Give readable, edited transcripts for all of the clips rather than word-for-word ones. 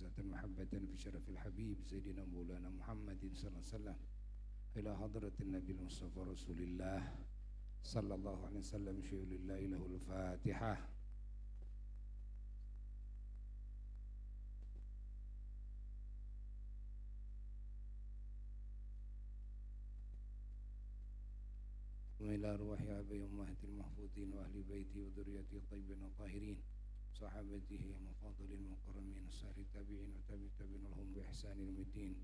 وعزة محبة في شرف الحبيب سيدنا مولانا محمد صلى الله عليه وسلم إلى حضرة النبي المصطفى رسول الله صلى الله عليه وسلم شيء لله له الفاتحة. وإلى أرواح أبي أمهات المحفوظين وأهل بيته وذريته الطيبين الطاهرين صحابته المفاضل المكرمين السائر التابعين وتابع تابعين لهم بإحسان يوم الدين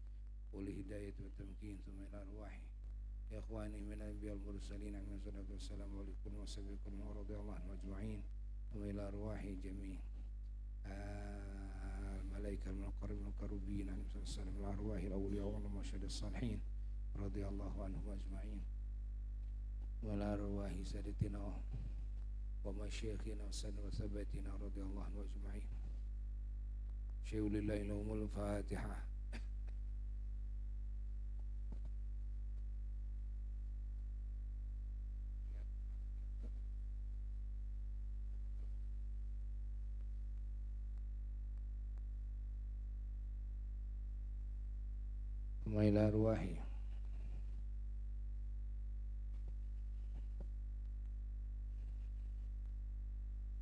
والهداية والتمكين. ثم إلى أرواح إخواني من الأنبياء المرسلين عليهم الصلاة والسلام عليكم وسبيكم ورضي الله عنهم أجمعين. ثم إلى أرواح جميع الملائكة المقربين الكروبين عليهم الصلاة والسلام والأرواح الأولياء والمشهد الصالحين رضي الله عنهم أجمعين. وعلى أرواح سادتنا ومشايخنا وثباتنا رضي الله عنهم أجمعين. شيء لله لهم الفاتحة. وإلى أرواح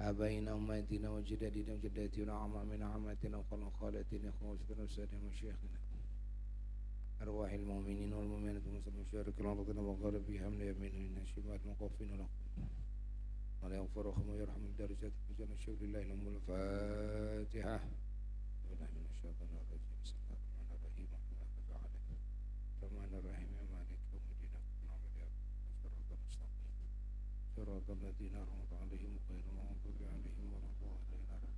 آبائنا وأمهاتنا وجدادنا وجداتنا وعمامنا وعماتنا وخالاتنا وأخواتنا وأساتذتنا ومشايخنا أرواح المؤمنين والمؤمنات والمسلمين المشارك الأرض وغرب حمل يمين من الشمال مقفين لكم ولا يغفرهم ويرحم الدرجات في جنة شكر الله لهم الفاتحة. بالله من الشيطان الرجيم. بسم الله الرحمن الرحيم. الرحمن الرحيم مالك يوم الدين نعبد صراط المستقيم صراط الذين أنعمت عليهم غير المغضوب عليهم ولا الضالين آمين.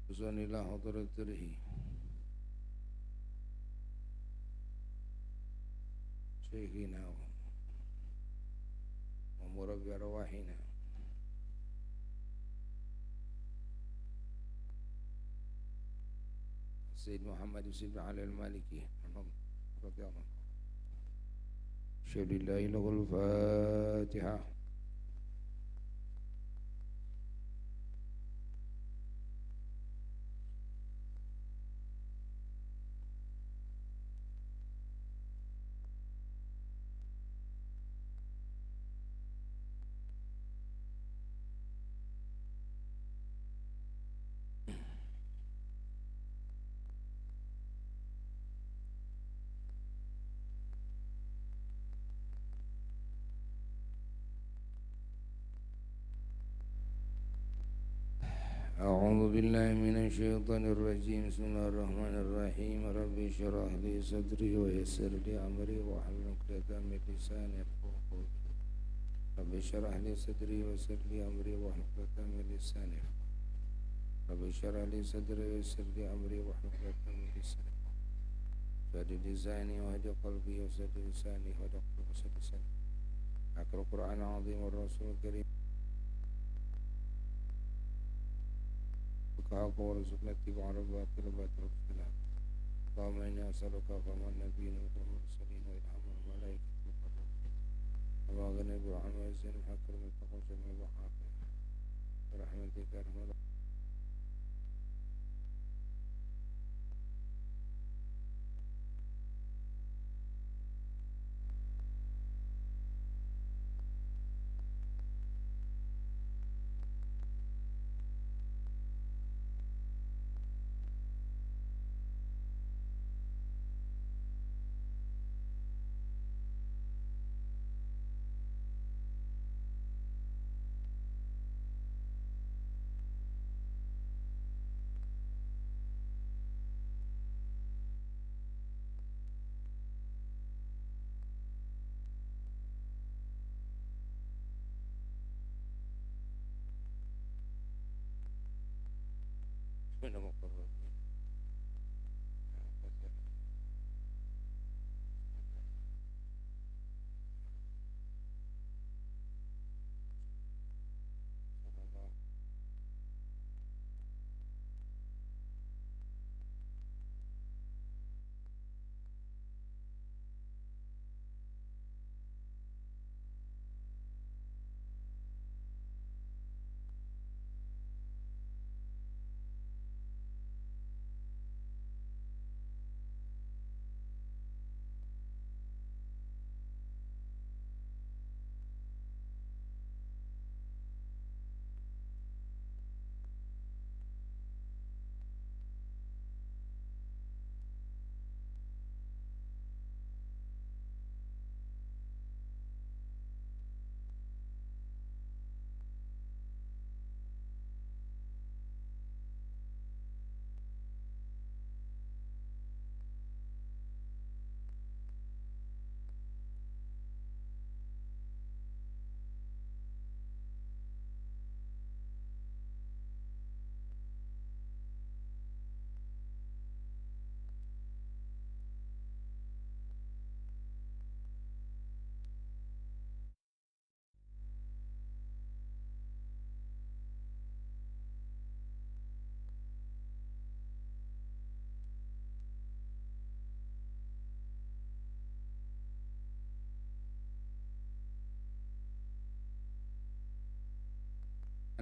وصل إلى حضرته شيخنا ومربي أرواحنا سيد محمد بن علي المالكي رضي الله عنه. شهد الله له الفاتحة. أعوذ بالله من الشيطان الرجيم. بسم الله الرحمن الرحيم. ربي اشرح لي صدري ويسر لي أمري واحلل عقدة من لساني يفقهوا قولي. ربي اشرح لي صدري ويسر لي أمري واحلل عقدة من لساني. ربي اشرح لي صدري ويسر لي أمري واحلل عقدة من لساني. سدد لساني وهدي قلبي وسدد لساني وهدي قلبي وسدد لساني. أقرأ القرآن العظيم والرسول الكريم وكعب ورزقنا اتباع الباطل باطل الخلاف. اللهم إني أسألك فهم النبيين والمرسلين وإلهام الملائكة المقربين وما غنى برحمة الزين الحق المتقى جميع بحاقه برحمتك يا أرحم الراحمين. من المقربين.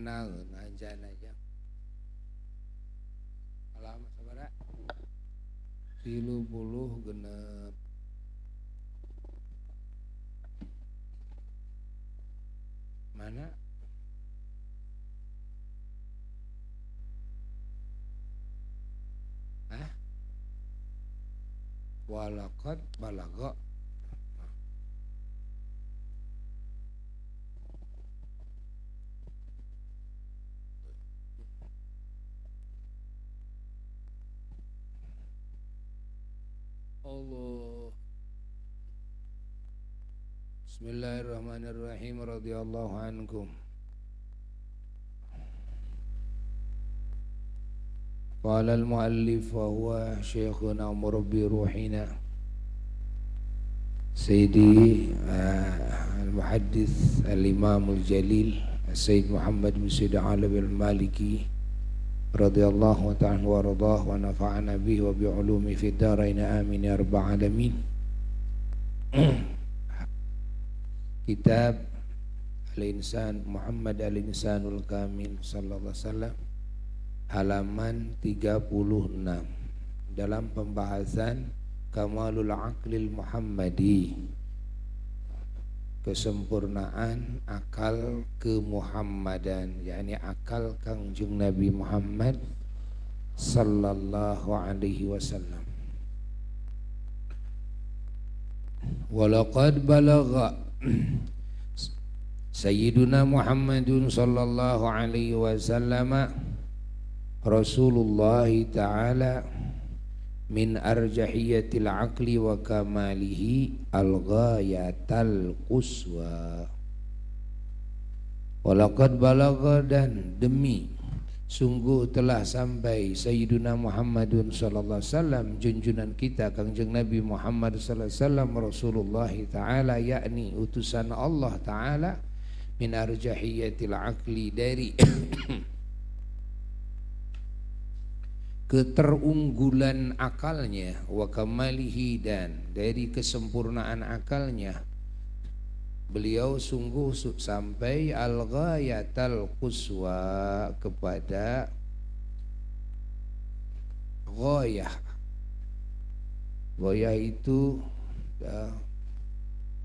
Naon anjan aja. Alamat sabaraha? 36. Mana? Hah? Walaqad balagha. Allah. Bismillahirrahmanirrahim. Radhiyallahu ankum. Qala al-muallif wa huwa syekhuna murabbi ruhina Sayyidi al-muhaddits al-imam al-jalil Sayyid Muhammad bin Sayyid Alawi al-Maliki radhiyallahu ta'ala wa radhah wa nafa'ana bihi wa bi'ulumi fid dharain amin ya rabbal alamin. Kitab Al-Insan Muhammad Al-Insanul Kamil sallallahu alaihi wasallam, halaman 36, dalam pembahasan Kamalul Aqlil Muhammadi, kesempurnaan akal kemuhammadan, yakni akal Kangjeng Nabi Muhammad sallallahu alaihi wasallam. Walaqad balagha Sayyiduna Muhammadun sallallahu alaihi wasallam Rasulullah ta'ala min arjahiyatil aqli wa kamalihi al-ghayatal quswa. Walaqad balagha, dan demi sungguh telah sampai Sayyiduna Muhammadun sallallahu alaihi wasallam, junjungan kita Kangjeng Nabi Muhammad sallallahu alaihi wasallam, Rasulullah ta'ala, yakni utusan Allah ta'ala, min arjahiyatil aqli, dari keterunggulan akalnya, wa kamalihi, dan dari kesempurnaan akalnya, beliau sungguh sampai al-ghayatal quswa, kepada ghayah. Ghayah itu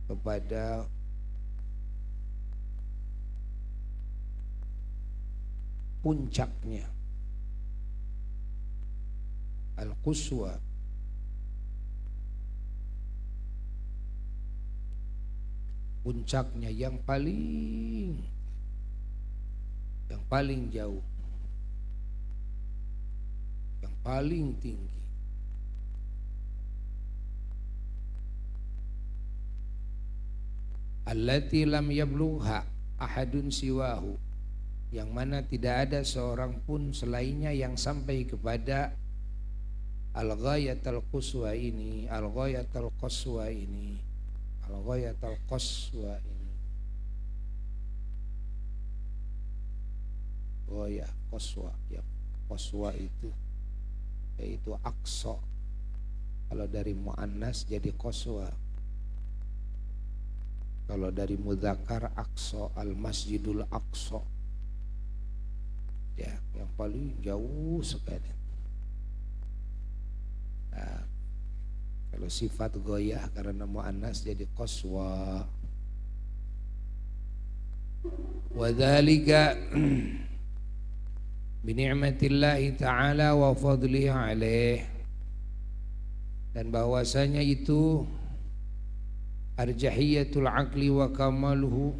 kepada puncaknya. Al-Quswa, puncaknya yang paling jauh, yang paling tinggi. Allati lam yablugha ahadun siwahu, yang mana tidak ada seorang pun selainnya yang sampai kepada al-ghayatul quswa ini, al-ghayatul quswa ini, al-ghayatul quswa ini. Ghayah quswa, ya, quswa itu yaitu aqsa. Kalau dari muannas jadi quswa, kalau dari mudzakkar aqsa, al-masjidul aqsa, ya, yang paling jauh sekali. Nah, kalau sifat goyah karena muannas jadi qaswa. Wa dzalika bi ni'matillahi ta'ala wa fadlihi alaih, dan bahwasanya itu arjahiyatul aqli wa kamaluhu,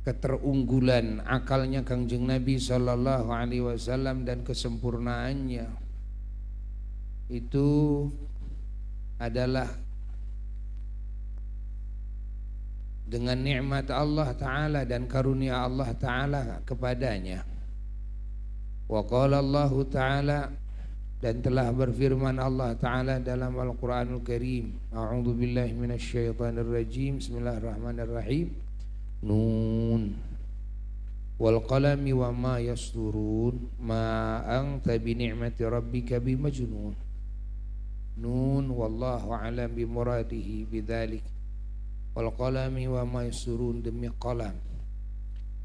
keterunggulan akalnya Kangjeng Nabi sallallahu alaihi wasallam dan kesempurnaannya itu adalah dengan nikmat Allah Ta'ala dan karunia Allah Ta'ala kepadanya. Wa qala Allah Ta'ala, dan telah berfirman Allah Ta'ala dalam Al-Quranul Karim, a'udzu billahi minasyaitonir rajim, bismillahirrahmanirrahim, Nun wal qalami wa ma yasturun, ma anta bi ni'mati rabbika bimajnun. Nun wallahu a'lam bi muradihi bidzalik, wal qalami wa ma yasturun, demi qalam,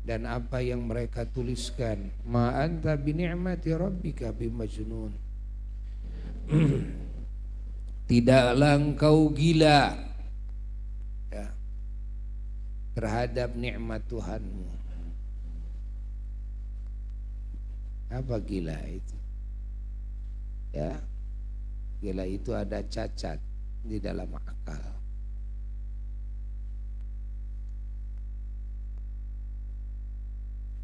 dan apa yang mereka tuliskan. Ma anta bi ni'mati rabbika bimajnun. Tidaklah engkau gila ya, terhadap nikmat Tuhanmu. Apa gila itu? Ya, gila itu ada cacat di dalam akal.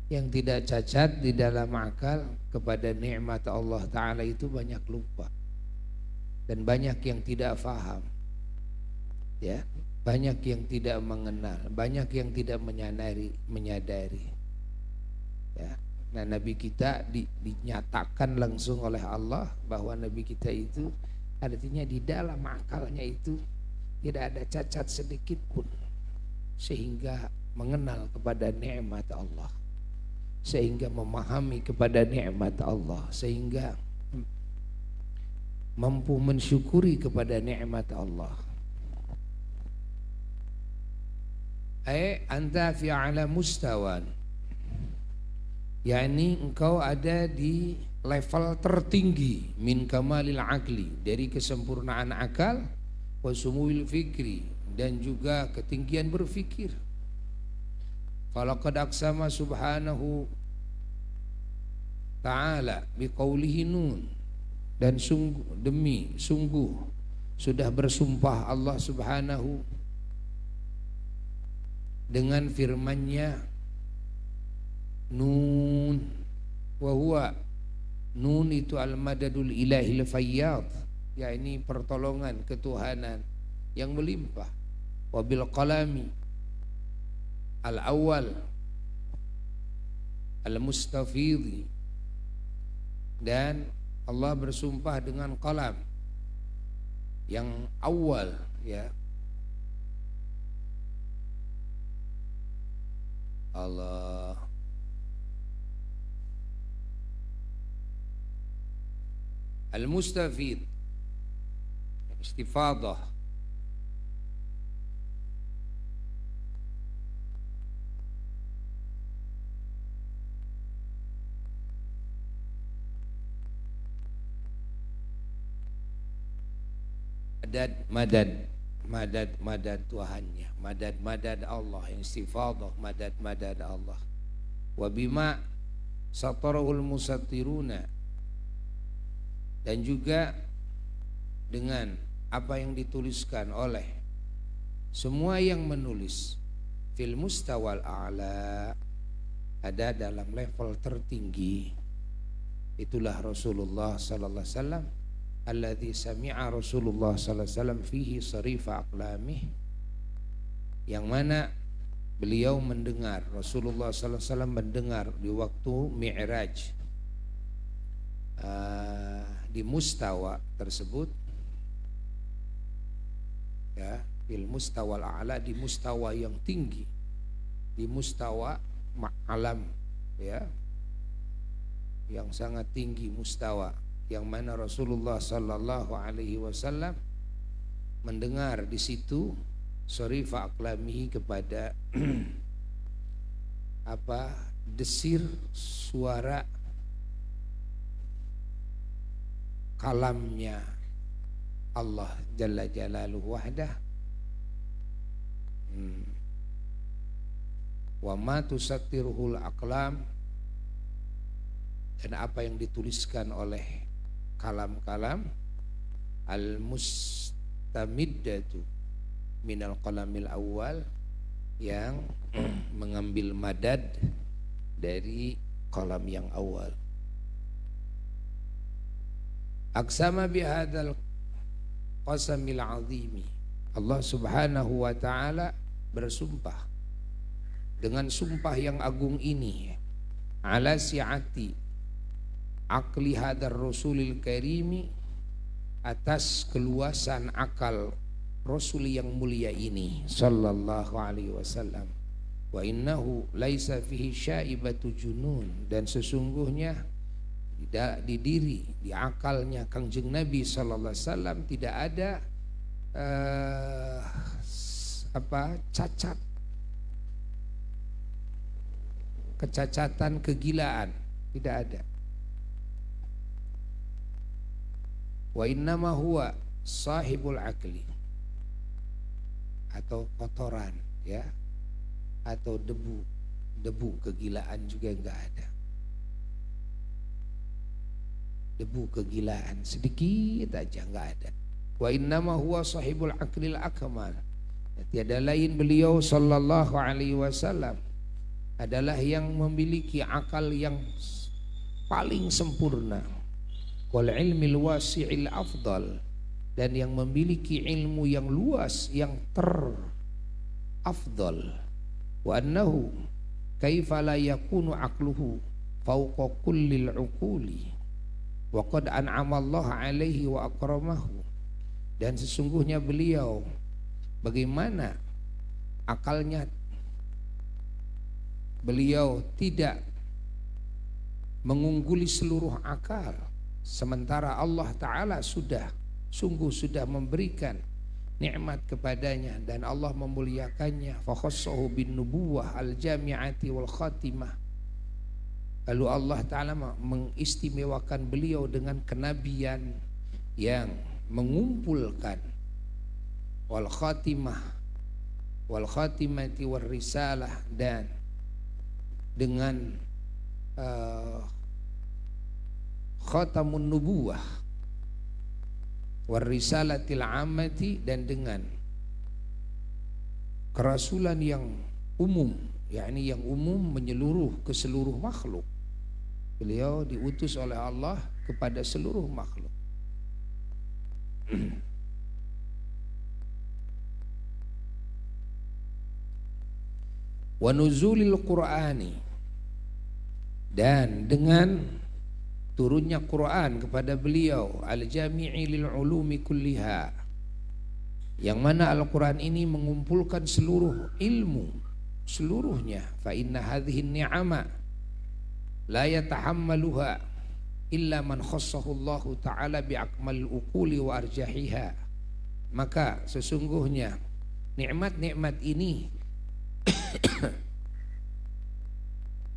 Yang tidak cacat di dalam akal kepada nikmat Allah Ta'ala itu banyak lupa. Dan banyak yang tidak faham. Ya, banyak yang tidak mengenal, banyak yang tidak menyadari. Ya. Nah, Nabi kita dinyatakan langsung oleh Allah bahwa Nabi kita itu artinya di dalam akalnya itu tidak ada cacat sedikit pun, sehingga mengenal kepada nikmat Allah, sehingga memahami kepada nikmat Allah, sehingga mampu mensyukuri kepada nikmat Allah. Anta fi ala mustawan, yakni engkau ada di level tertinggi min kamalil aqli, dari kesempurnaan akal, wa sumuil fikri, dan juga ketinggian berfikir. Falaqad aqsama subhanahu ta'ala biqaulihi nun, dan sungguh sudah bersumpah Allah subhanahu dengan firman-Nya nun, wa huwa nun itu al-madadul ilahil fayyad, yakni pertolongan ketuhanan yang melimpah. Wa bil qalami al-awwal al-mustafidhi, dan Allah bersumpah dengan qalam yang awal, ya. Allah al-mustafid, istifadah, madad Tuhannya, madad Allah, istifadah, madad Allah. Wa bima satarahul musattiruna, dan juga dengan apa yang dituliskan oleh semua yang menulis fil mustawal a'la, ada dalam level tertinggi. Itulah Rasulullah sallallahu alaihi wasallam, alladzi sami'a Rasulullah sallallahu alaihi wasallam fihi sarifa aqlamih, yang mana beliau mendengar, Rasulullah sallallahu alaihi wasallam mendengar di waktu Mi'raj, di mustawa tersebut, ya, fil mustawal a'la, di mustawa yang tinggi, di mustawa alam, ya, yang sangat tinggi mustawa, yang mana Rasulullah sallallahu alaihi wasallam mendengar di situ sarifa aqlamihi, kepada desir suara kalamnya Allah Jalla Jalaluhu wahdah, wa ma tusattiruhul aqlam, dan apa yang dituliskan oleh kalam-kalam al-mustamiddatu minal qalamil awal, yang mengambil madad dari qalam yang awal. Aqsama bihadzal qasamil azimi, Allah subhanahu wa ta'ala bersumpah dengan sumpah yang agung ini, ala si'ati aqli hadar rasulil karimi, atas keluasan akal Rasul yang mulia ini sallallahu alaihi wasallam. Wa innahu laisa fihi syaibatu junun, dan sesungguhnya di diri, di akalnya Kangjeng Nabi sallallahu alaihi wasallam tidak ada cacat kecacatan, kegilaan, tidak ada. Wa innama huwa sahibul akli, atau kotoran ya, atau debu kegilaan juga enggak ada. Debu kegilaan sedikit aja enggak ada. Wa innama huwa sahibul aqlil akmal, tiada lain beliau sallallahu alaihi wasallam adalah yang memiliki akal yang paling sempurna, wal ilmil wasi'il afdal, dan yang memiliki ilmu yang luas yang terafdal. Wa annahu kaifa la yakunu aqluhu fawqa kullil uquli wa qad an'ama Allah alaihi wa akramahu, dan sesungguhnya beliau bagaimana akalnya beliau tidak mengungguli seluruh akal, sementara Allah Ta'ala sudah memberikan nikmat kepadanya dan Allah memuliakannya. Fakhassahu bin nubuwah al jami'ati wal khatimah, lalu Allah Ta'ala mengistimewakan beliau dengan kenabian yang mengumpulkan, wal khatimati wal risalah, dan dengan khatamun nubuwah war risalatil ammati, dan dengan kerasulan yang umum, yakni yang umum menyeluruh ke seluruh makhluk. Beliau diutus oleh Allah kepada seluruh makhluk. Wa nuzulil Qur'ani, dan dengan turunnya Quran kepada beliau, al-jami'i lil ulumi kulliha, yang mana Al-Quran ini mengumpulkan seluruh ilmu seluruhnya. Fa inna hadhihi ni'ama la yatahammaluha illa man khassahu Allah Ta'ala bi akmal uquli wa arjahiha, maka sesungguhnya nikmat-nikmat ini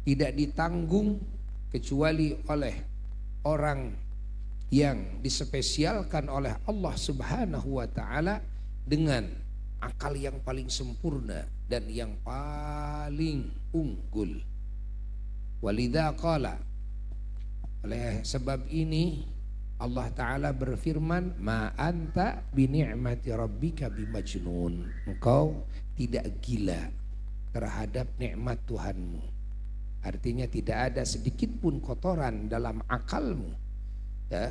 tidak ditanggung kecuali oleh orang yang dispesialkan oleh Allah Subhanahu wa Ta'ala dengan akal yang paling sempurna dan yang paling unggul. Walidha qala, oleh sebab ini Allah Ta'ala berfirman, ma anta bi ni'mati rabbika bimajnun, engkau tidak gila terhadap nikmat Tuhanmu. Artinya tidak ada sedikit pun kotoran dalam akalmu ya,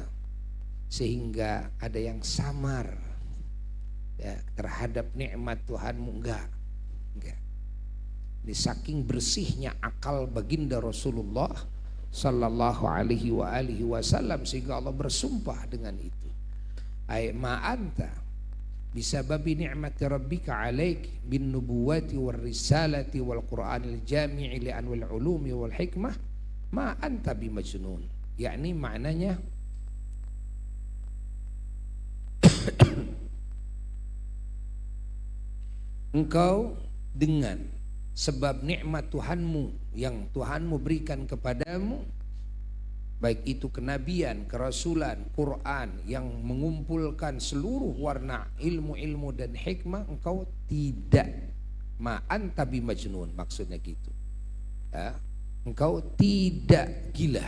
sehingga ada yang samar ya, terhadap nikmat Tuhanmu. Enggak. Ini saking bersihnya akal baginda Rasulullah sallallahu alaihi wasallam, sehingga Allah bersumpah dengan itu. Ay ma anta bisababi ni'mati rabbika alaik bin nubuwati wal risalati wal qur'anil jami'i li anwal ulumi wal hikmah ma anta bimajnun, yakni maknanya engkau dengan sebab nikmat Tuhanmu yang Tuhanmu berikan kepadamu, baik itu kenabian, kerasulan, Quran yang mengumpulkan seluruh warna ilmu-ilmu dan hikmah, engkau tidak ma'an tabi majnun, maksudnya gitu ya, engkau tidak gila.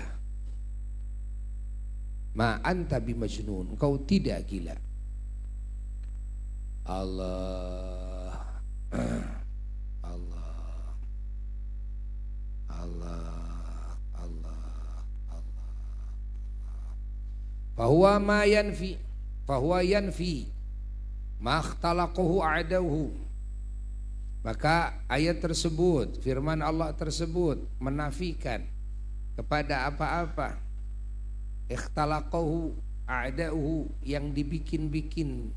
Ma'an tabi majnun, engkau tidak gila. Allah fahuwa yanfi ma ikhtalaqahu a'dahu, maka ayat tersebut, firman Allah tersebut menafikan kepada apa-apa ikhtalaqahu a'dahu, yang dibikin-bikin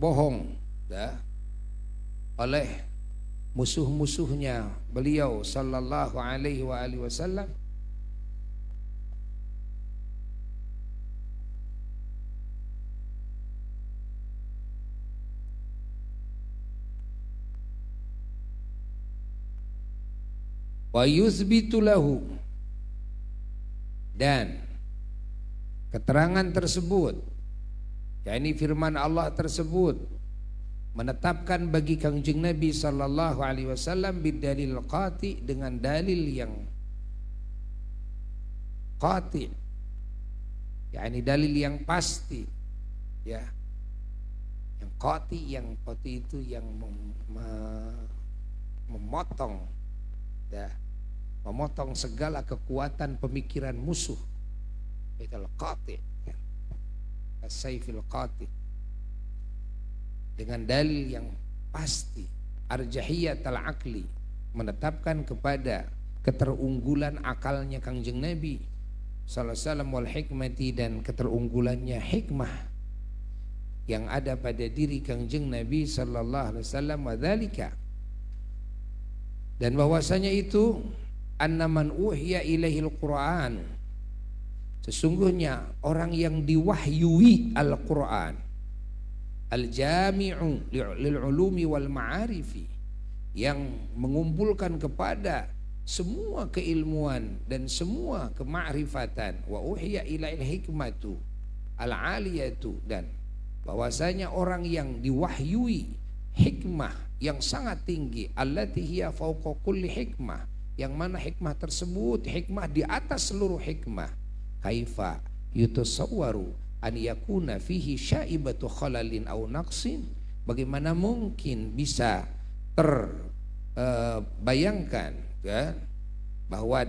bohong ya, oleh musuh-musuhnya beliau sallallahu alaihi wasallam. wa yuthbitu lahu, dan keterangan tersebut, yakni firman Allah tersebut, menetapkan bagi Kangjeng Nabi sallallahu alaihi wasallam bidalil qati, dengan dalil yang qati, yakni dalil yang pasti, ya. Yang qati itu yang memotong, ya, memotong segala kekuatan pemikiran musuh. Itu al-qati, as-sayfil qati, dengan dalil yang pasti, arjahiyat al-aqli, menetapkan kepada keterunggulan akalnya Kangjeng Nabi sallallahu alaihi wasallam, wal hikmati, dan keterunggulannya hikmah yang ada pada diri Kangjeng Nabi sallallahu alaihi wasallam, wa dzalika, dan bahwasanya itu annaman uhiya ilaihil Qur'an, sesungguhnya orang yang diwahyui Al-Qur'an, al-jami'u lil ulumi wal ma'arifi, yang mengumpulkan kepada semua keilmuan dan semua kemakrifatan, wa uhiya ilail hikmatu al-aliyatu, dan bahwasanya orang yang diwahyui hikmah yang sangat tinggi, allati hiya fawqa kulli hikmah, yang mana hikmah tersebut hikmah di atas seluruh hikmah, kaifa yutasawwaru an yakuna fihi syaibatu khalalin au naqsin, bagaimana mungkin bisa terbayangkan, ya, bahwa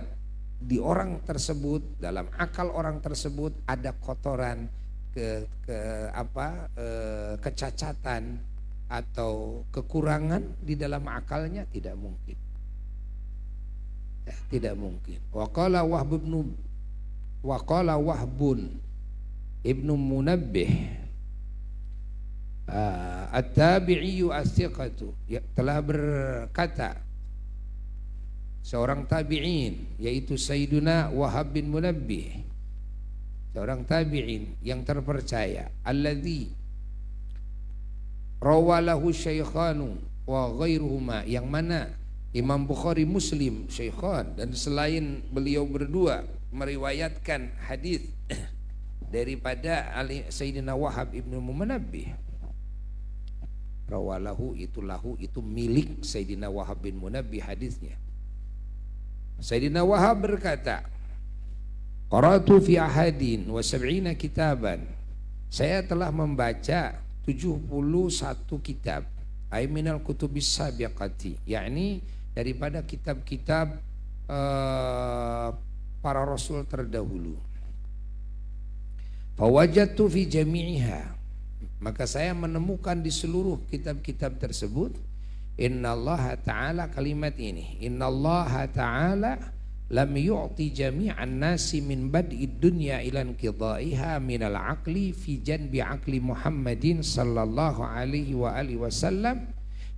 di orang tersebut, dalam akal orang tersebut ada kotoran, kecacatan atau kekurangan di dalam akalnya. Tidak mungkin, ya, tidak mungkin. Waqala Wahbun Ibnu Munabbih at-tabi'iyyu as-siqatu, telah berkata seorang tabi'in, yaitu Sayyiduna Wahab bin Munabbih, seorang tabi'in yang terpercaya, alladzi rawalahu syaikhanu wa ghairuhuma, yang mana Imam Bukhari, Muslim, Syaikhan, dan selain beliau berdua meriwayatkan hadis daripada Sayyidina Wahab ibnu Munabbih. Rawalahu itu lahu, itu milik Sayyidina Wahab bin Munabbih hadisnya. Sayyidina Wahab berkata, qara'tu fi ahadin wa sab'ina kitaban, saya telah membaca 71 kitab, ay minal kutubis sabiqati, yakni daripada kitab-kitab para rasul terdahulu. Fawajadtu fi jami'iha, maka saya menemukan di seluruh kitab-kitab tersebut, innallaha ta'ala, kalimat ini, innallaha ta'ala lam yu'ti jami'an nasi min bad'id dunya ila inqidaiha minal aqli fi janbi aqli Muhammadin sallallahu alaihi wa alihi wasallam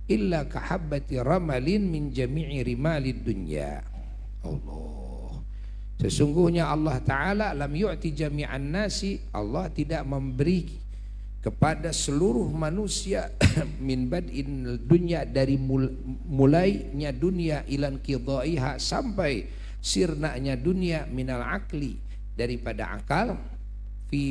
illa kahabbati ramalin min jami'i rimalid dunya. Allah, sesungguhnya Allah Ta'ala lam yu'ti jami'an nasi, Allah tidak memberi kepada seluruh manusia min bad'in dunya, dari mulainya dunia, ilan qidaiha, sampai sirnanya dunia, minal akli, daripada akal, fi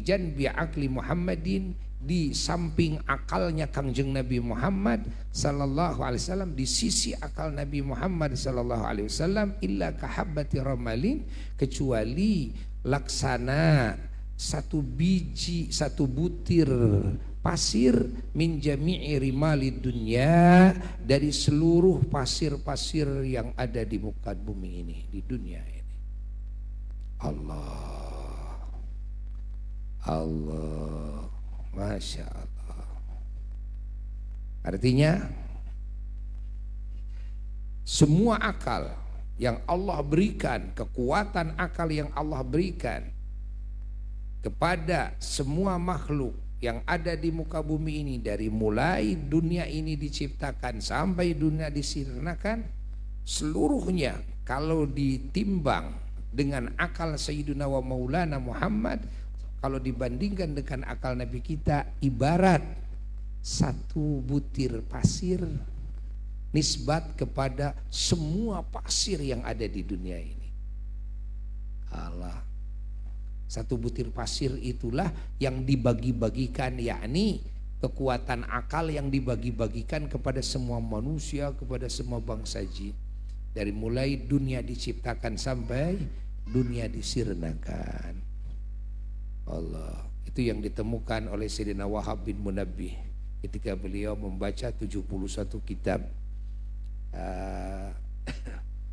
janbi akli Muhammadin, di samping akalnya Kangjeng Nabi Muhammad sallallahu alaihi wasallam, di sisi akal Nabi Muhammad sallallahu alaihi wasallam, illa kahabbati ramalin, kecuali laksana satu biji, satu butir pasir, min jami'i rimalid dunya, dari seluruh pasir-pasir yang ada di muka bumi ini, di dunia ini. Allah, Masya Allah. Artinya semua akal yang Allah berikan, kekuatan akal yang Allah berikan kepada semua makhluk yang ada di muka bumi ini, dari mulai dunia ini diciptakan sampai dunia disirnakan, seluruhnya kalau ditimbang dengan akal Sayyidina wa Maulana Muhammad, kalau dibandingkan dengan akal Nabi kita, ibarat satu butir pasir nisbat kepada semua pasir yang ada di dunia ini. Allah, satu butir pasir itulah yang dibagi-bagikan, yakni kekuatan akal yang dibagi-bagikan kepada semua manusia, kepada semua bangsa jin. Dari mulai dunia diciptakan sampai dunia disirnakan. Allah, itu yang ditemukan oleh Sayyidina Wahab bin Munabbih ketika beliau membaca 71 kitab.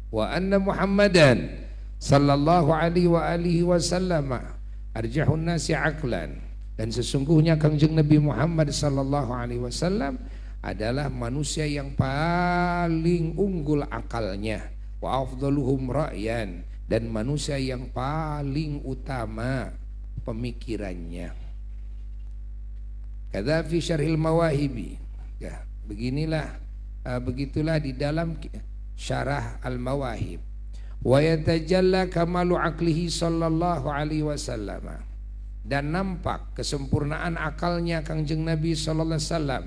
Wa anna Muhammadan sallallahu alaihi wa alihi wasallam arjahun nasi aqlan, dan sesungguhnya Kangjeng Nabi Muhammad sallallahu alaihi wasallam adalah manusia yang paling unggul akalnya, wa afdaluhum ra'yan, dan manusia yang paling utama pemikirannya. Kadza fi syarhil mawahibi, ya begitulah di dalam syarah al-mawahib. Wa yatajalla kamalu aqlihi sallallahu alaihi wasallam, dan nampak kesempurnaan akalnya Kangjeng Nabi sallallahu alaihi wasallam,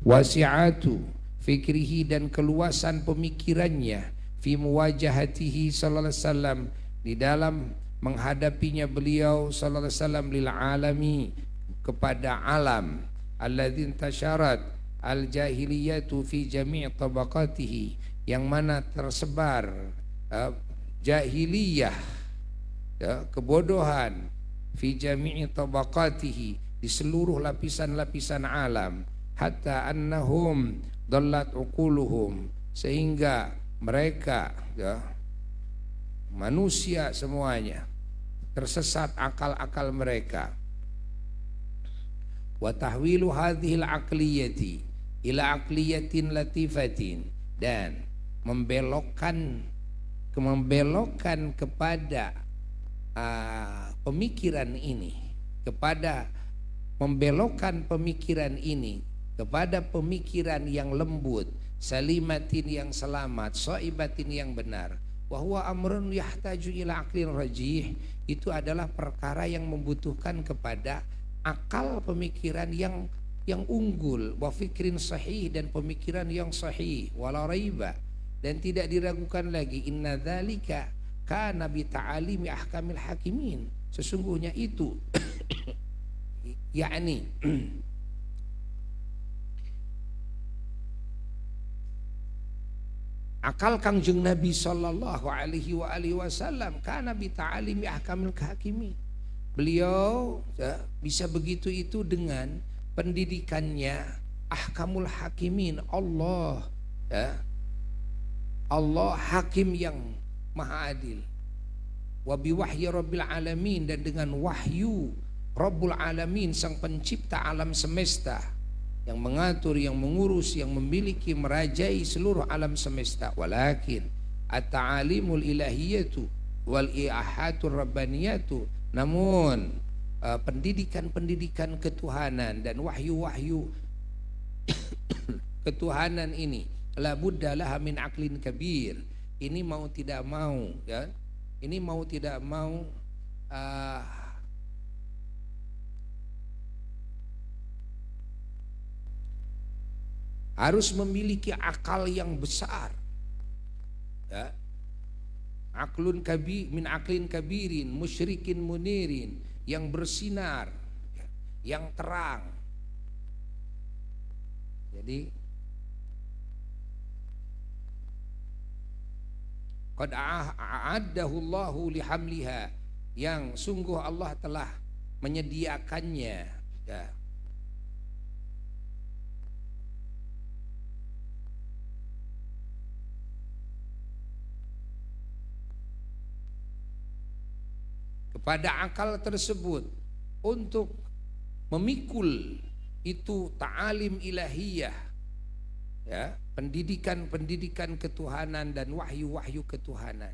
wasi'atu fikrihi, dan keluasan pemikirannya, fi muwajahatihi sallallahu alaihi wasallam, di dalam menghadapinya beliau sallallahu alaihi wasallam, lil alami, kepada alam, alladzin tasyarat al jahiliyatu fi jami' tabaqatihi, yang mana tersebar jahiliyah, ya, kebodohan, fi jami'i tabaqatihi, di seluruh lapisan-lapisan alam, hatta annahum dallat uquluhum, sehingga mereka, ya, manusia semuanya tersesat akal-akal mereka. Wa tahwilu hadhil aqliyati ila aqliyatin latifatin, dan membelokkan kepada pemikiran ini, membelokkan pemikiran ini kepada pemikiran yang lembut, salimatin yang selamat, soibatin yang benar. Wa huwa amrun yahtaju ila aqlin rajih, itu adalah perkara yang membutuhkan kepada akal pemikiran yang unggul, wa fikrin sahih, dan pemikiran yang sahih, wala raiba, dan tidak diragukan lagi, inna dzalika kana bi ta'alimi ahkamil hakimin, sesungguhnya itu yakni akal Kangjeng Nabi sallallahu alaihi wa alihi wasallam, kana bi ta'alimi ahkamil hakimin, beliau, ya, bisa begitu itu dengan pendidikannya ahkamul hakimin, Allah, ya, Allah hakim yang maha adil, wa bi wahyi rabbil alamin, dan dengan wahyu Rabbul alamin, sang pencipta alam semesta, yang mengatur, yang mengurus, yang memiliki, merajai seluruh alam semesta. Walakin at-ta'alimul ilahiyatu wal i'ahatur rabbaniyatu, namun pendidikan-pendidikan ketuhanan dan wahyu-wahyu ketuhanan ini, la budda laha min aqlin kabir, ini mau tidak mau, ya, ini mau tidak mau harus memiliki akal yang besar, ya. Aklun kabir min aklin kabirin musyrikin munirin, yang bersinar, ya, yang terang. Jadi qad a'addahu Allahu lihamliha, yang sungguh Allah telah menyediakannya, ya, kepada akal tersebut untuk memikul itu ta'alim ilahiyah, ya, pendidikan-pendidikan ketuhanan dan wahyu-wahyu ketuhanan.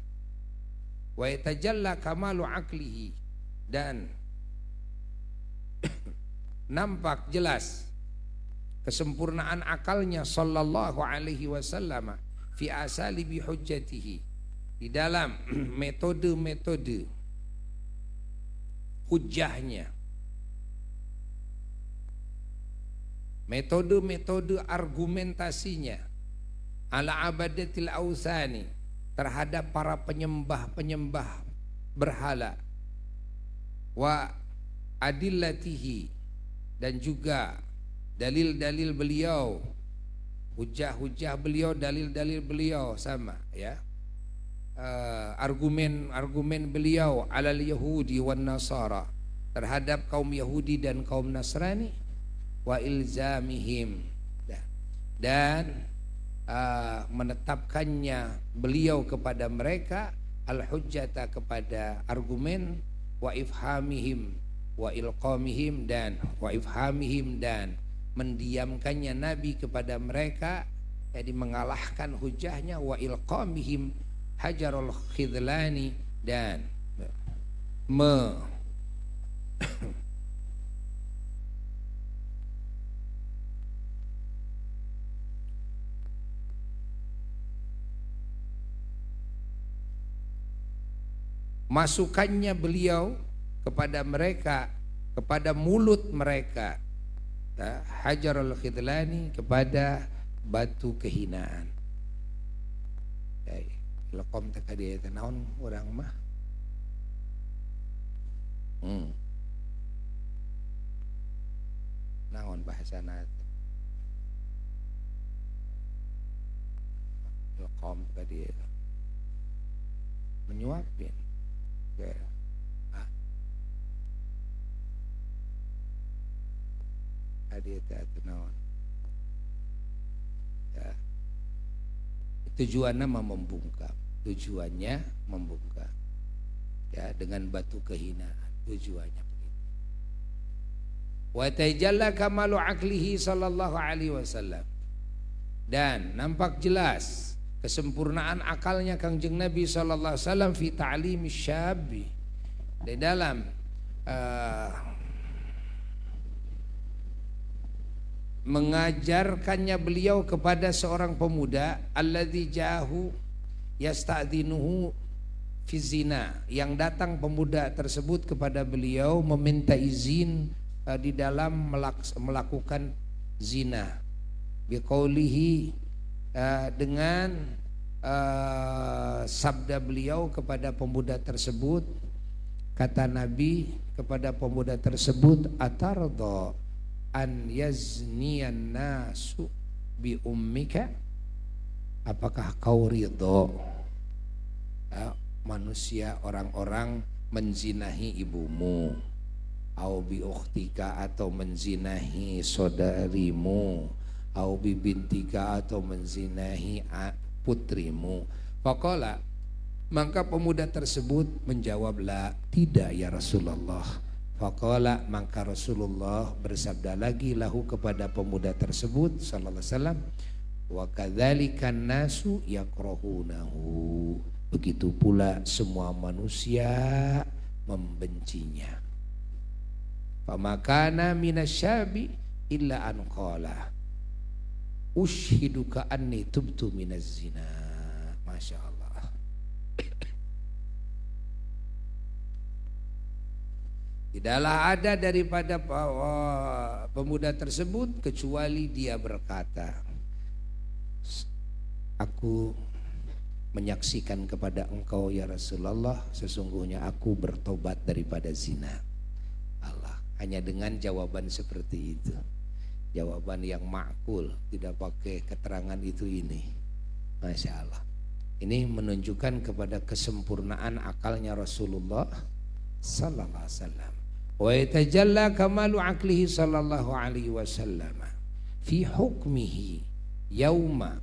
Wa yatajalla kamalu aqlihi, dan nampak jelas kesempurnaan akalnya sallallahu alaihi wasallam fi asalibi hujjatihi, di dalam metode-metode hujahnya, metode-metode argumentasinya, ala abadatil ausani, terhadap para penyembah-penyembah berhala, wa adillatihi, dan juga dalil-dalil beliau, hujah-hujah beliau, dalil-dalil beliau sama ya. Argumen-argumen beliau alal Yahudi wan Nasara, terhadap kaum Yahudi dan kaum Nasrani, wa ilzamihim, dan menetapkannya beliau kepada mereka al-hujjata, kepada argumen, wa ifhamihim wa ilqamihim, dan wa ifhamihim, dan mendiamkannya Nabi kepada mereka, jadi mengalahkan hujahnya, wa ilqamihim hajarul khidlani, dan masukannya beliau kepada mereka, kepada mulut mereka, hajarul khidlani, kepada batu kehinaan. Lekom teka dia naon orang mah naon bahasana lekom teka dia menyuapin dia tak naon ya. Tujuannya membungkam ya, dengan batu kehinaan, tujuannya begitu. Wa tajalla kamalu aqlihi sallallahu alaihi wasallam, dan nampak jelas kesempurnaan akalnya Kangjeng Nabi sallallahu alaihi wasallam fi ta'limi syabbi, di dalam mengajarkannya beliau kepada seorang pemuda, alladzi jahu yasta'dzinuhu fi zina, yang datang pemuda tersebut kepada beliau meminta izin di dalam melakukan zina, biqaulihi, dengan sabda beliau kepada pemuda tersebut, kata Nabi kepada pemuda tersebut, atarda an yazniyan nasu bi ummika, apakah kau ridho manusia, orang-orang menzinahi ibumu, au bi ukhtika, atau menzinahi saudarimu, au bi bintika, atau menzinahi putrimu. Faqala, maka pemuda tersebut menjawab, la, tidak ya Rasulullah. Faqala, maka Rasulullah bersabda lagi lahu kepada pemuda tersebut sallallahu alaihi wasallam, wa kadzalikan nasu yakrahunahu, begitu pula semua manusia membencinya. Famakana minasyabi illa an qala ushiduka anni tubtu minaz zina. Masya Allah. Tidaklah ada daripada pemuda tersebut kecuali dia berkata, aku menyaksikan kepada engkau ya Rasulullah, sesungguhnya aku bertobat daripada zina. Allah, hanya dengan jawaban seperti itu, jawaban yang ma'kul, tidak pakai keterangan itu ini. Masya Allah. Ini menunjukkan kepada kesempurnaan akalnya Rasulullah sallallahu alaihi wasallam. Wa yatajalla kamalu aqlihi sallallahu alaihi wasallam fi hukmihi yauma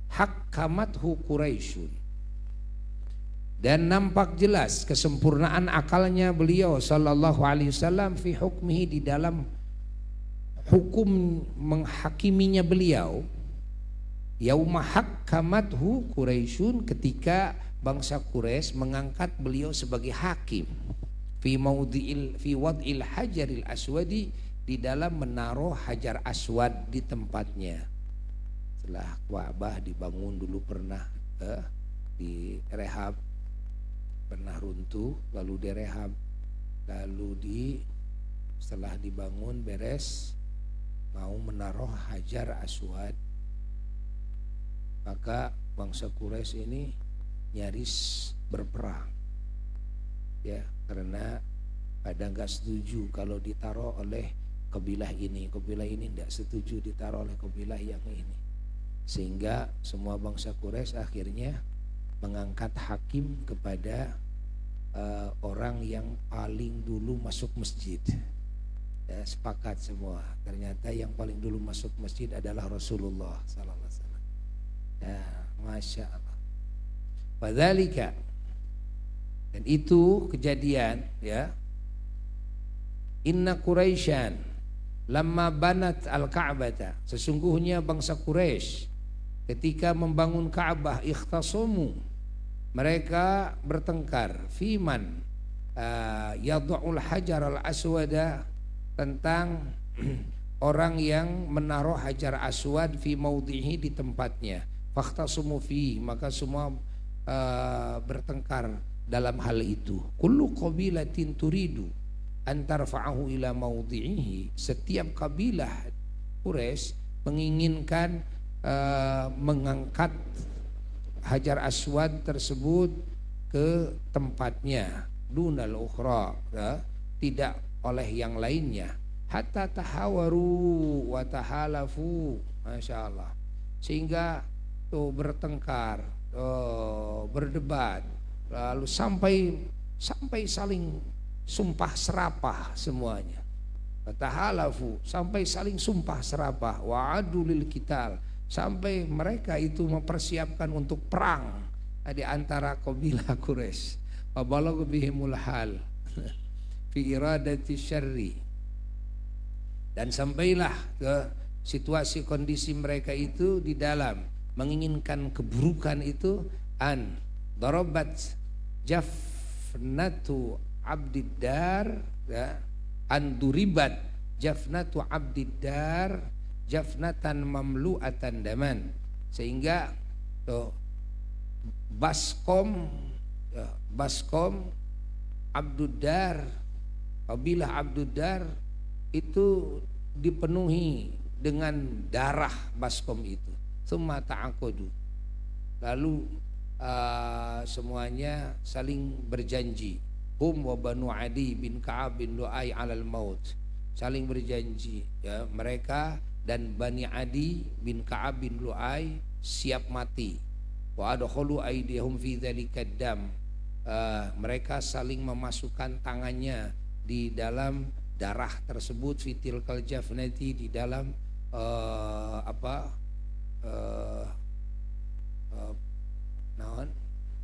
hakkamathu Quraisyun, dan nampak jelas kesempurnaan akalnya beliau sallallahu alaihi wasallam fi hukmihi, di dalam hukum menghakiminya beliau, yauma hakkamathu Quraisyun, ketika bangsa Quraisy mengangkat beliau sebagai hakim, fi wad'il hajaril aswadi, di dalam menaruh hajar aswad di tempatnya. Setelah Ka'bah dibangun dulu pernah direhab, pernah runtuh lalu direhab, lalu setelah dibangun beres mau menaruh hajar aswad Maka bangsa Quraisy ini nyaris berperang, ya, karena pada nggak setuju kalau ditaruh oleh kabilah ini tidak setuju ditaruh oleh kabilah yang ini, sehingga semua bangsa Quraisy akhirnya mengangkat hakim kepada orang yang paling dulu masuk masjid. Ya, sepakat semua. Ternyata yang paling dulu masuk masjid adalah Rasulullah sallallahu alaihi wasallam. Ya, masya Allah. Fadzalika, dan itu kejadian, ya. Inna Quraisyan lamma banat al-Ka'bata, sesungguhnya bangsa Quraisy ketika membangun Ka'bah, ikhtasamu, mereka bertengkar, fiman yad'ul hajar al-aswada, tentang orang yang menaruh hajar aswad fi maudhihi, di tempatnya. Fakhtasumu fi, maka semua bertengkar dalam hal itu. Kullu qabilatin turidu an tarfa'ahu ila maudhihi, setiap kabilah Quraisy menginginkan mengangkat hajar aswad tersebut ke tempatnya, dunal ukhra, ya, tidak oleh yang lainnya. Hatta tahawaru wa tahalafu, masya Allah, sehingga tuh bertengkar, berdebat, lalu sampai saling sumpah serapah semuanya. Tahalafu, sampai saling sumpah serapah, wa'adu lil qital, sampai mereka itu mempersiapkan untuk perang di antara kabilah Quraisy. Wa balagha bihimul hal fi iradati syarri, dan sampailah ke situasi kondisi mereka itu di dalam menginginkan keburukan itu. An darabat jafnatu abdiddar, ya, an duribat jafnatu abdiddar jafnatan mamlu'atan daman, sehingga baskom Abduddar, kabilah Abduddar itu dipenuhi dengan darah baskom itu. Summa ta'aqadu, lalu semuanya saling berjanji. Hum wa banu Adi bin Ka'ab bin Lu'ay alal maut, saling berjanji, ya, mereka dan Bani Adi bin Ka'ab bin Lu'ay siap mati. Wa adkhulu aydihum fi dzalika dam, mereka saling memasukkan tangannya di dalam darah tersebut, fitil kal jafnati, di dalam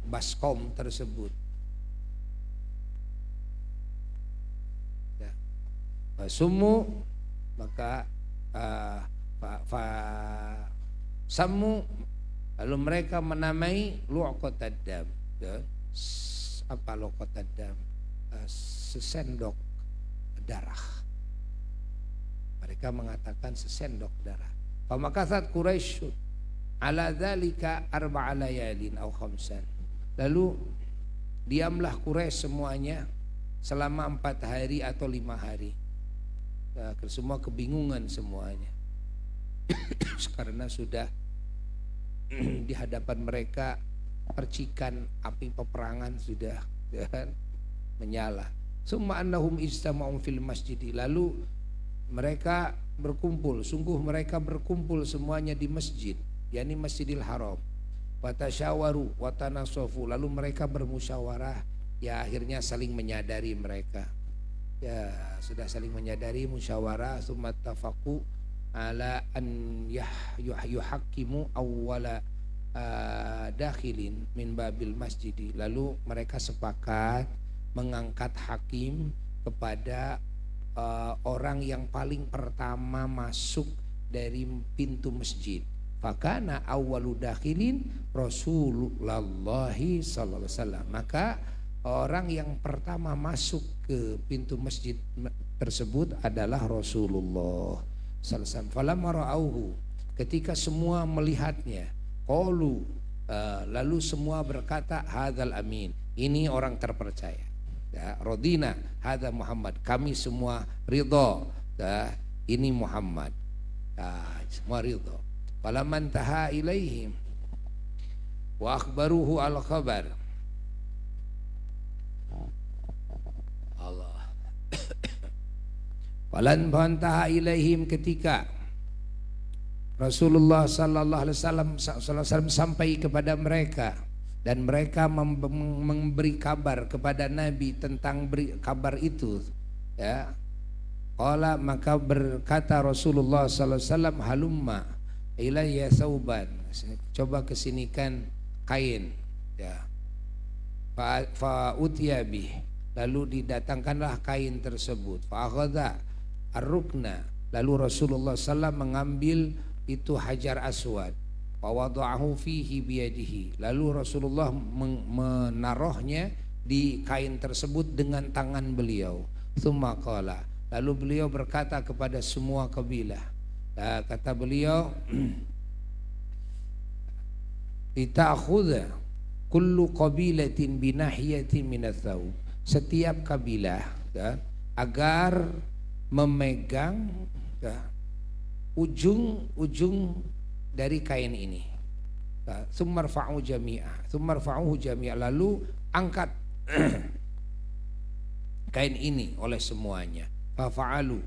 baskom tersebut. Ya. Sumu, maka samu, lalu mereka menamai luqatad dam, ya. Apa luqatad dam? Sesendok darah. Mereka mengatakan sesendok darah. Famakathat Quraisy ala dzalika arba'a layalin aw khamsan, lalu diamlah Quraisy semuanya selama 4 hari atau 5 hari. Nah, semua kebingungan semuanya karena sudah di hadapan mereka percikan api peperangan sudah, ya, menyala. Summa annahum ijtama'u fil masjid, lalu mereka berkumpul, sungguh mereka berkumpul semuanya di masjid, yakni Masjidil Haram. Wa tasyawaru wa tanasafu, lalu mereka bermusyawarah, ya, akhirnya saling menyadari mereka. Ya, sudah saling menyadari, musyawarah. Summa tafaqu ala an yuhaqqimu awwala dakhilin min babil masjid, lalu mereka sepakat mengangkat hakim kepada orang yang paling pertama masuk dari pintu masjid. Fakana awwalu dakhilin Rasulullah sallallahu alaihi wasallam, maka orang yang pertama masuk ke pintu masjid tersebut adalah Rasulullah sallallahu alaihi wasallam. Falamma ra'auhu, ketika semua melihatnya, qalu, lalu semua berkata, hadzal amin, ini orang terpercaya. Ya, radina hadza Muhammad, kami semua ridha, ya, ini Muhammad. Ya, semua ridha. Falamman taha ilaihim, wa akhbaruhu al-khabar. Allah. Walan bantaha ilaihim, ketika Rasulullah sallallahu alaihi wasallam sampai kepada mereka dan mereka memberi kabar kepada Nabi tentang kabar itu, ya. Qala, maka berkata Rasulullah sallallahu alaihi wasallam, halumma ilayya sauban, coba kesinikan kain, ya. Fa utiya bih, lalu didatangkanlah kain tersebut. Fa akhadha ar-rukna, lalu Rasulullah sallallahu mengambil itu hajar aswad, wa wada'ahu fihi biyadihi, lalu Rasulullah menaruhnya di kain tersebut dengan tangan beliau. Tsumma qala, lalu beliau berkata kepada semua kabilah, kata beliau, lita'khudha kullu qabilatin binahiyatin minats-tsawb, setiap kabilah, ya, agar memegang, ya, ujung dari kain ini. Tsummarfa'u jami'a, lalu angkat kain ini oleh semuanya. Fafa'alu,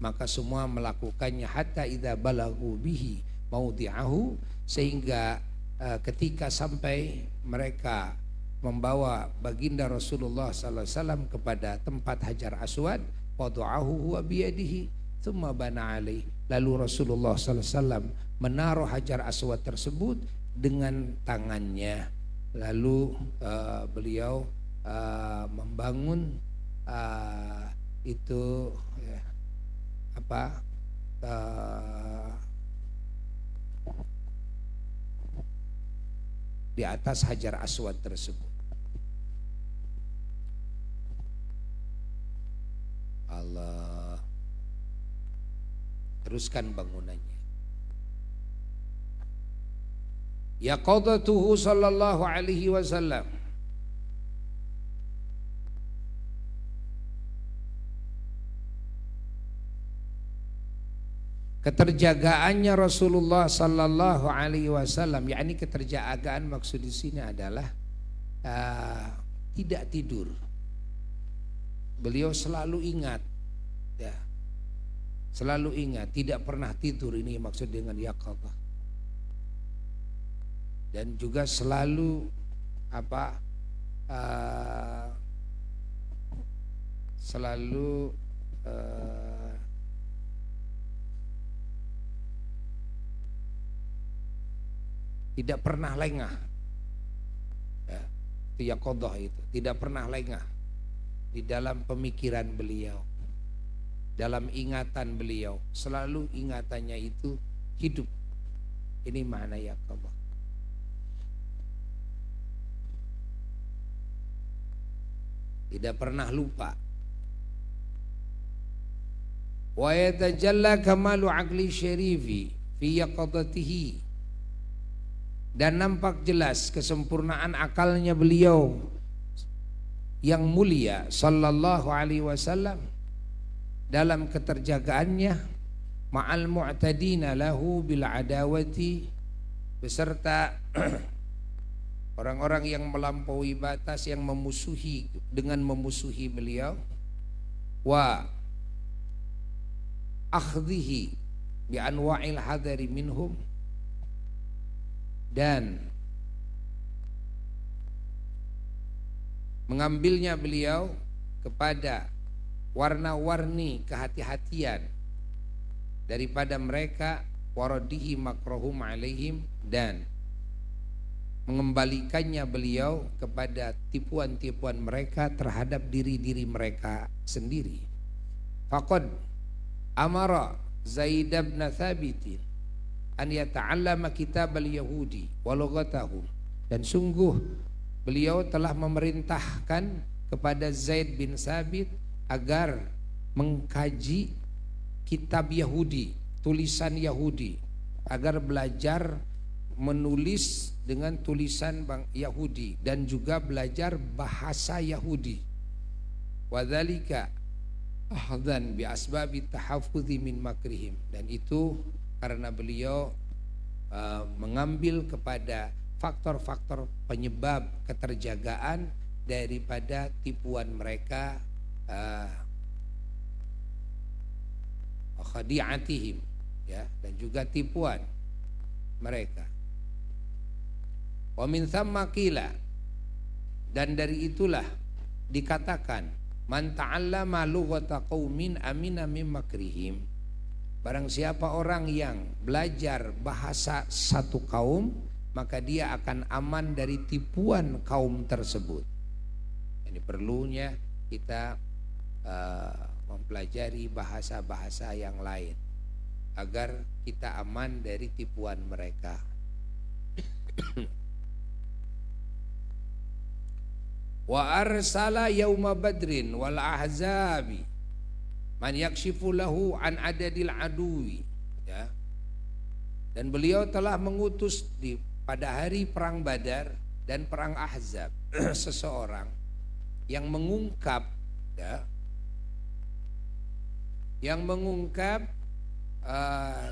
maka semua melakukannya, hatta idza balagu bihi maudhi'ahu, sehingga ketika sampai mereka membawa baginda Rasulullah sallallahu alaihi wasallam kepada tempat hajar aswad, wada'ahu huwa biyadihi tsumma bana alaih, lalu Rasulullah sallallahu alaihi wasallam menaruh hajar aswad tersebut dengan tangannya, lalu beliau membangun itu, ya, di atas hajar aswad tersebut. Allah, teruskan bangunannya. Ya qadatuhu sallallahu alaihi wasallam, keterjagaannya Rasulullah sallallahu alaihi wasallam, yakni keterjagaan maksud di sini adalah tidak tidur. Beliau selalu ingat, ya, selalu ingat, tidak pernah tidur, ini maksud dengan yaqadzah. Dan juga selalu tidak pernah lengah, ya, itu yaqadzah, itu tidak pernah lengah di dalam pemikiran beliau, dalam ingatan beliau, selalu ingatannya itu hidup. Ini makna yaqadzah. Tidak pernah lupa. Wa yatajalla kamalu aqli syarifi fi yaqadzatihi, dan nampak jelas kesempurnaan akalnya beliau yang mulia sallallahu alaihi wasallam dalam keterjagaannya, ma'al mu'tadina lahu bil adawati, beserta orang-orang yang melampaui batas, yang memusuhi dengan memusuhi beliau, wa akhdhihi bi anwa'il hadari minhum, dan mengambilnya beliau kepada warna-warni kehati-hatian daripada mereka, waradihi makrohum alaihim, dan mengembalikannya beliau kepada tipuan-tipuan mereka terhadap diri-diri mereka sendiri. Faqad amara Zaid bin Thabit an yata'allama kitab al-Yahudi wa lughatahum, dan sungguh beliau telah memerintahkan kepada Zaid bin Thabit agar mengkaji kitab Yahudi, tulisan Yahudi, agar belajar menulis dengan tulisan Yahudi dan juga belajar bahasa Yahudi. Wadzalika ahdan bi asbabi tahaffudhi min makrihim, dan itu karena beliau mengambil kepada faktor-faktor penyebab keterjagaan daripada tipuan mereka, khadi'atihim, ya, dan juga tipuan mereka. Wa min thamma qila, dan dari itulah dikatakan man ta'allama lughata qaumin amina min makrihim, barang siapa orang yang belajar bahasa satu kaum maka dia akan aman dari tipuan kaum tersebut. Ini perlunya kita mempelajari bahasa-bahasa yang lain agar kita aman dari tipuan mereka. Wa arsala yauma badrin wal ahzabi man yakshifu lahu an adadil aduwi, ya. Dan beliau telah mengutus pada hari perang Badar dan perang Ahzab seseorang yang mengungkap, ya, yang mengungkap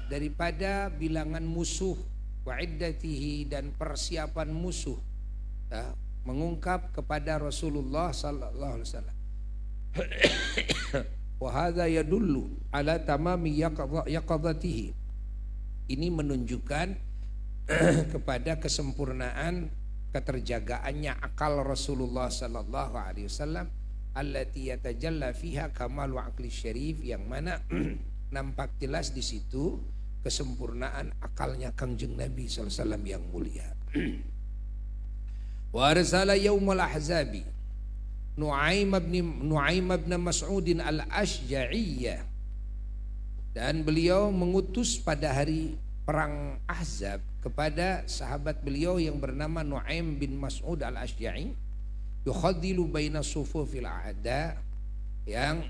daripada bilangan musuh, wa iddatihi, dan persiapan musuh, ya, mengungkap kepada Rasulullah sallallahu alaihi wasallam. Wa hadza yadullu ala tamami yaqadatihi. Ini menunjukkan kepada kesempurnaan keterjagaannya akal Rasulullah sallallahu alaihi wasallam, allati yatajalla fiha kamalu aqli syarif, yang mana nampak jelas di situ kesempurnaan akalnya Kangjeng Nabi sallallahu alaihi wasallam yang mulia. Wa arsala yaumul ahzabi Nu'aim ibn Mas'udin al-Ashja'iyah, dan beliau mengutus pada hari perang Ahzab kepada sahabat beliau yang bernama Nu'aim bin Mas'ud al-Ashja'i, yukhadilu baina sufufil a'da, yang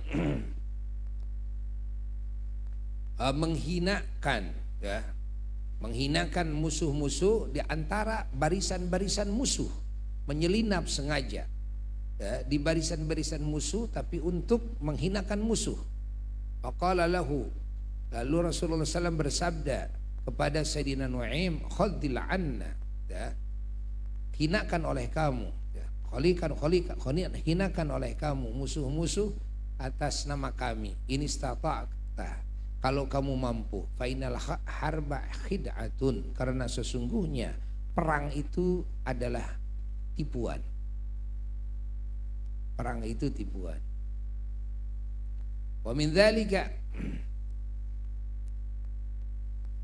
menghinakan, ya, menghinakan musuh-musuh di antara barisan-barisan musuh, menyelinap sengaja, ya, di barisan-barisan musuh tapi untuk menghinakan musuh. Faqala lahu, lalu Rasulullah SAW bersabda kepada Sayyidina Nu'aim, khadil anna, ya, hinakan oleh kamu, ya, hinakan oleh kamu musuh-musuh atas nama kami, ini stata'ta, kalau kamu mampu, fa innal harba khid'atun, karena sesungguhnya perang itu adalah tipuan. Perang itu tipuan. Wa min dzalika,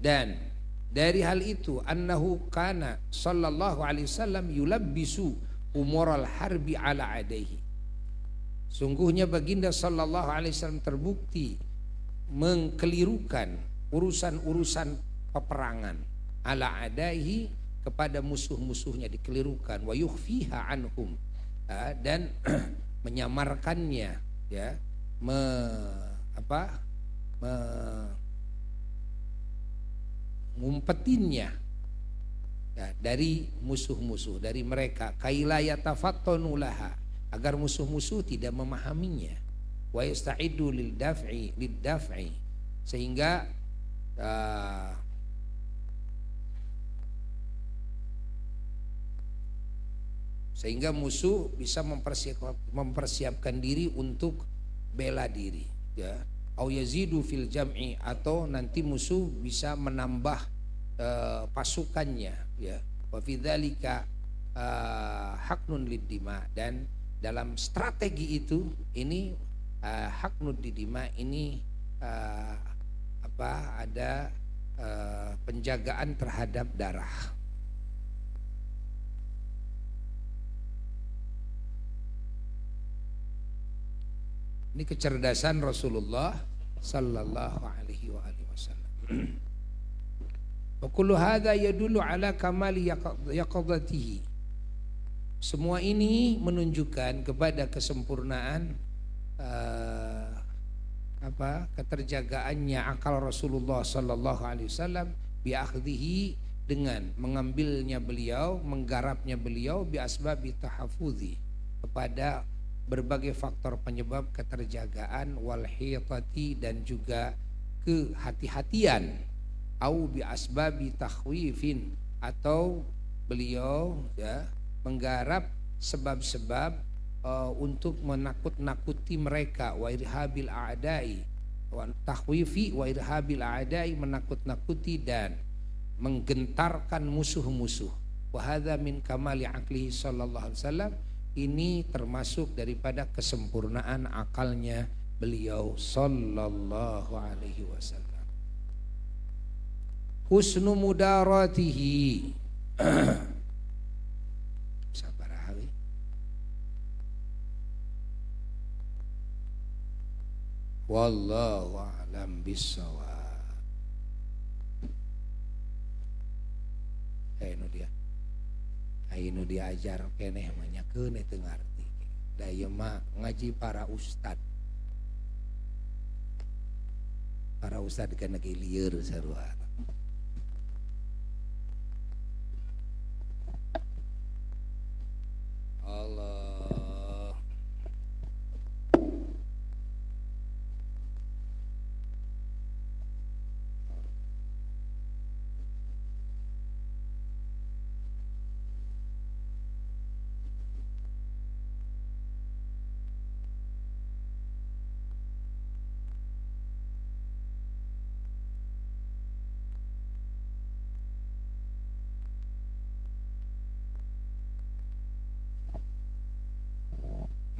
dan dari hal itu, annahu kana sallallahu alaihi wasallam yulabbisu umural harbi ala adaihi. Sungguhnya baginda sallallahu alaihi wasallam terbukti mengkelirukan urusan-urusan peperangan ala adaihi, kepada musuh-musuhnya dikelirukan, wa yukhfiha anhum, dan menyamarkannya, ya, ngumpetinnya, ya, dari musuh-musuh, dari mereka, kaila yatafattanu laha, agar musuh-musuh tidak memahaminya, wa yasta'iddu lid daf'i, sehingga musuh bisa mempersiapkan diri untuk bela diri, ya. Au yazidu fil jam'i, atau nanti musuh bisa menambah pasukannya, ya. Wa fi dzalika haknun lid-dima, dan dalam strategi itu ini haknud didima ini ada penjagaan terhadap darah. Ini kecerdasan Rasulullah sallallahu alaihi wasallam. Wa kullu hadza yadullu ala kamali yaqadatihi. Semua ini menunjukkan kepada kesempurnaan keterjagaannya akal Rasulullah sallallahu alaihi wasallam bi akhdhihi, dengan mengambilnya beliau, menggarapnya beliau, bi asbabi tahaffuzi, kepada berbagai faktor penyebab keterjagaan, wal hitati, dan juga kehati-hatian, au bi asbabi takhwifin, atau beliau ya menggarap sebab-sebab untuk menakut-nakuti mereka, wa irhabil a'dai wa tahwifi wa irhabil a'dai, menakut-nakuti dan menggentarkan musuh-musuh. Wa hadza min kamali aqlihi sallallahu alaihi wasallam, ini termasuk daripada kesempurnaan akalnya beliau sallallahu alaihi wasallam. Husnu mudaratihi sabar hari. Wallahu a'lam bissawab. Ainu diajar keneh manya keuneh teu ngarti. Da ieu mah ngaji para ustad. Para ustad kana ge lieur sarua. Allah.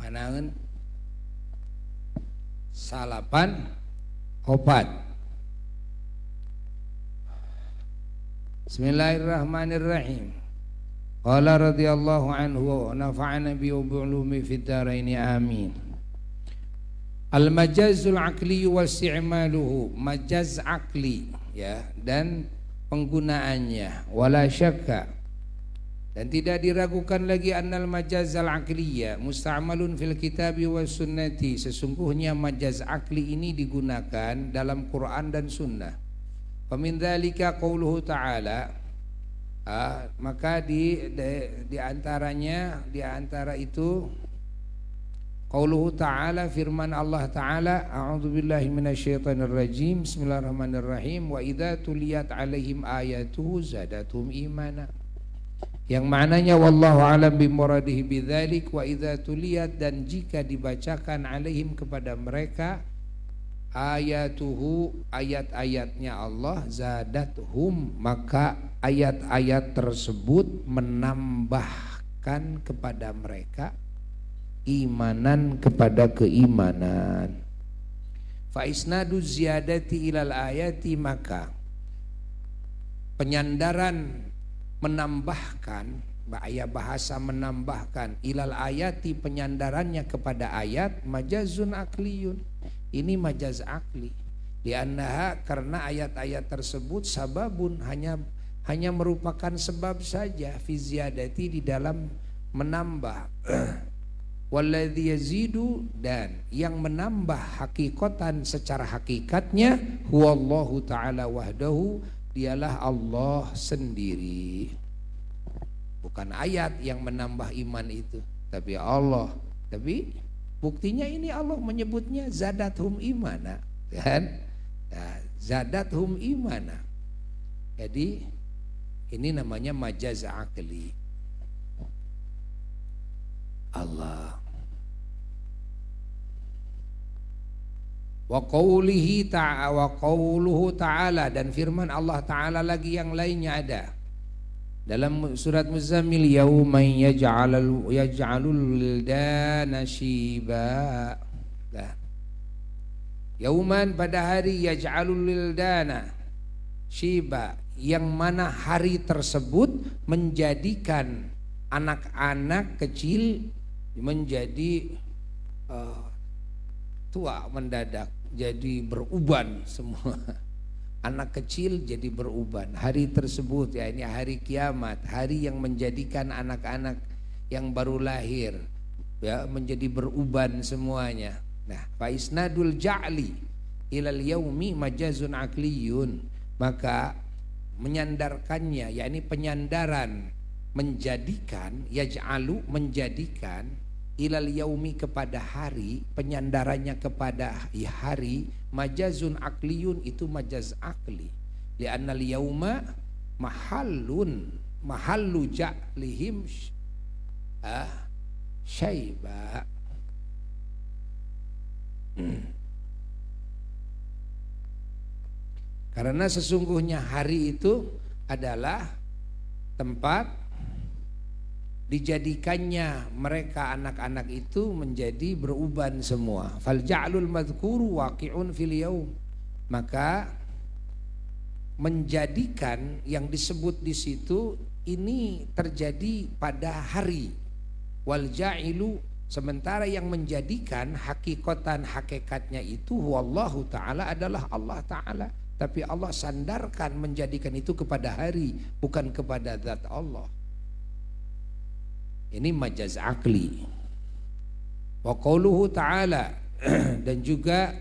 Manaeun salapan opat. Bismillahirrahmanirrahim. Qala radhiyallahu anhu wa nafa'ana bi ulumi fid dharain amin. Al majazul aqli wa isti'maluhu, majaz aqli ya dan penggunaannya, wala syakka, dan tidak diragukan lagi annal majaz al-aqliyya musta'malun fil kitabi was sunnati, sesungguhnya majaz aqli ini digunakan dalam Quran dan sunnah. Fa min dzalika qauluhu ta'ala, maka di antara itu qauluhu ta'ala, firman Allah ta'ala, a'udzubillahi minasyaitonir rajim, bismillahirrahmanirrahim, wa idza tuliyat alaihim ayatuhu zadatuhum imana, yang maknanya wallahu alam bimuradihi bidzalik, wa idza tuliyat, dan jika dibacakan alaihim kepada mereka ayatuhu, ayat-ayatnya Allah, zadathum, maka ayat-ayat tersebut menambahkan kepada mereka imanan, kepada keimanan. Fa isnadu ziyadati ilal ayati, maka penyandaran menambahkan, bahasa menambahkan, ilal ayati, penyandarannya kepada ayat, majazun akliyun, ini majaz akli, liannaha, karena ayat-ayat tersebut sababun, hanya merupakan sebab saja, fi ziyadati, di dalam menambah, walladzi yazidu, dan yang menambah hakikatan secara hakikatnya, huwallahu ta'ala wahdahu, dialah Allah sendiri. Bukan ayat yang menambah iman itu, tapi Allah. Tapi buktinya ini Allah menyebutnya zadathum imana, kan? Nah, zadathum imana. Jadi ini namanya majaz akli. Allah. Wa qawlihi ta'ala, wa qawluhu ta'ala, dan firman Allah Ta'ala lagi yang lainnya ada dalam surat Muzammil, yauman yaj'alul wildana shiba. Nah, yauman, pada hari, yaj'alul wildana shiba, yang mana hari tersebut menjadikan anak-anak kecil menjadi tua mendadak, jadi beruban semua. Anak kecil jadi beruban. Hari tersebut, ya ini hari kiamat, hari yang menjadikan anak-anak yang baru lahir ya menjadi beruban semuanya. Nah, fa isnadul ja'li ilal yaumi majazun akliyun, maka menyandarkannya, yakni penyandaran menjadikan, yaj'alu, menjadikan, ilal yaumi, kepada hari, penyandarannya kepada hari, majazun akliyun, itu majaz akli, li'annal yauma mahallun mahallu ja'lihim syaiba. Karena sesungguhnya hari itu adalah tempat dijadikannya mereka anak-anak itu menjadi beruban semua. Fal ja'lul madhkuru waqi'un fil yaum. Maka menjadikan yang disebut di situ ini terjadi pada hari. Wal ja'ilu, sementara yang menjadikan hakikatnya itu wallahu ta'ala adalah Allah ta'ala. Tapi Allah sandarkan menjadikan itu kepada hari, bukan kepada zat Allah. Ini majaz akli. Wa qauluhu ta'ala, dan juga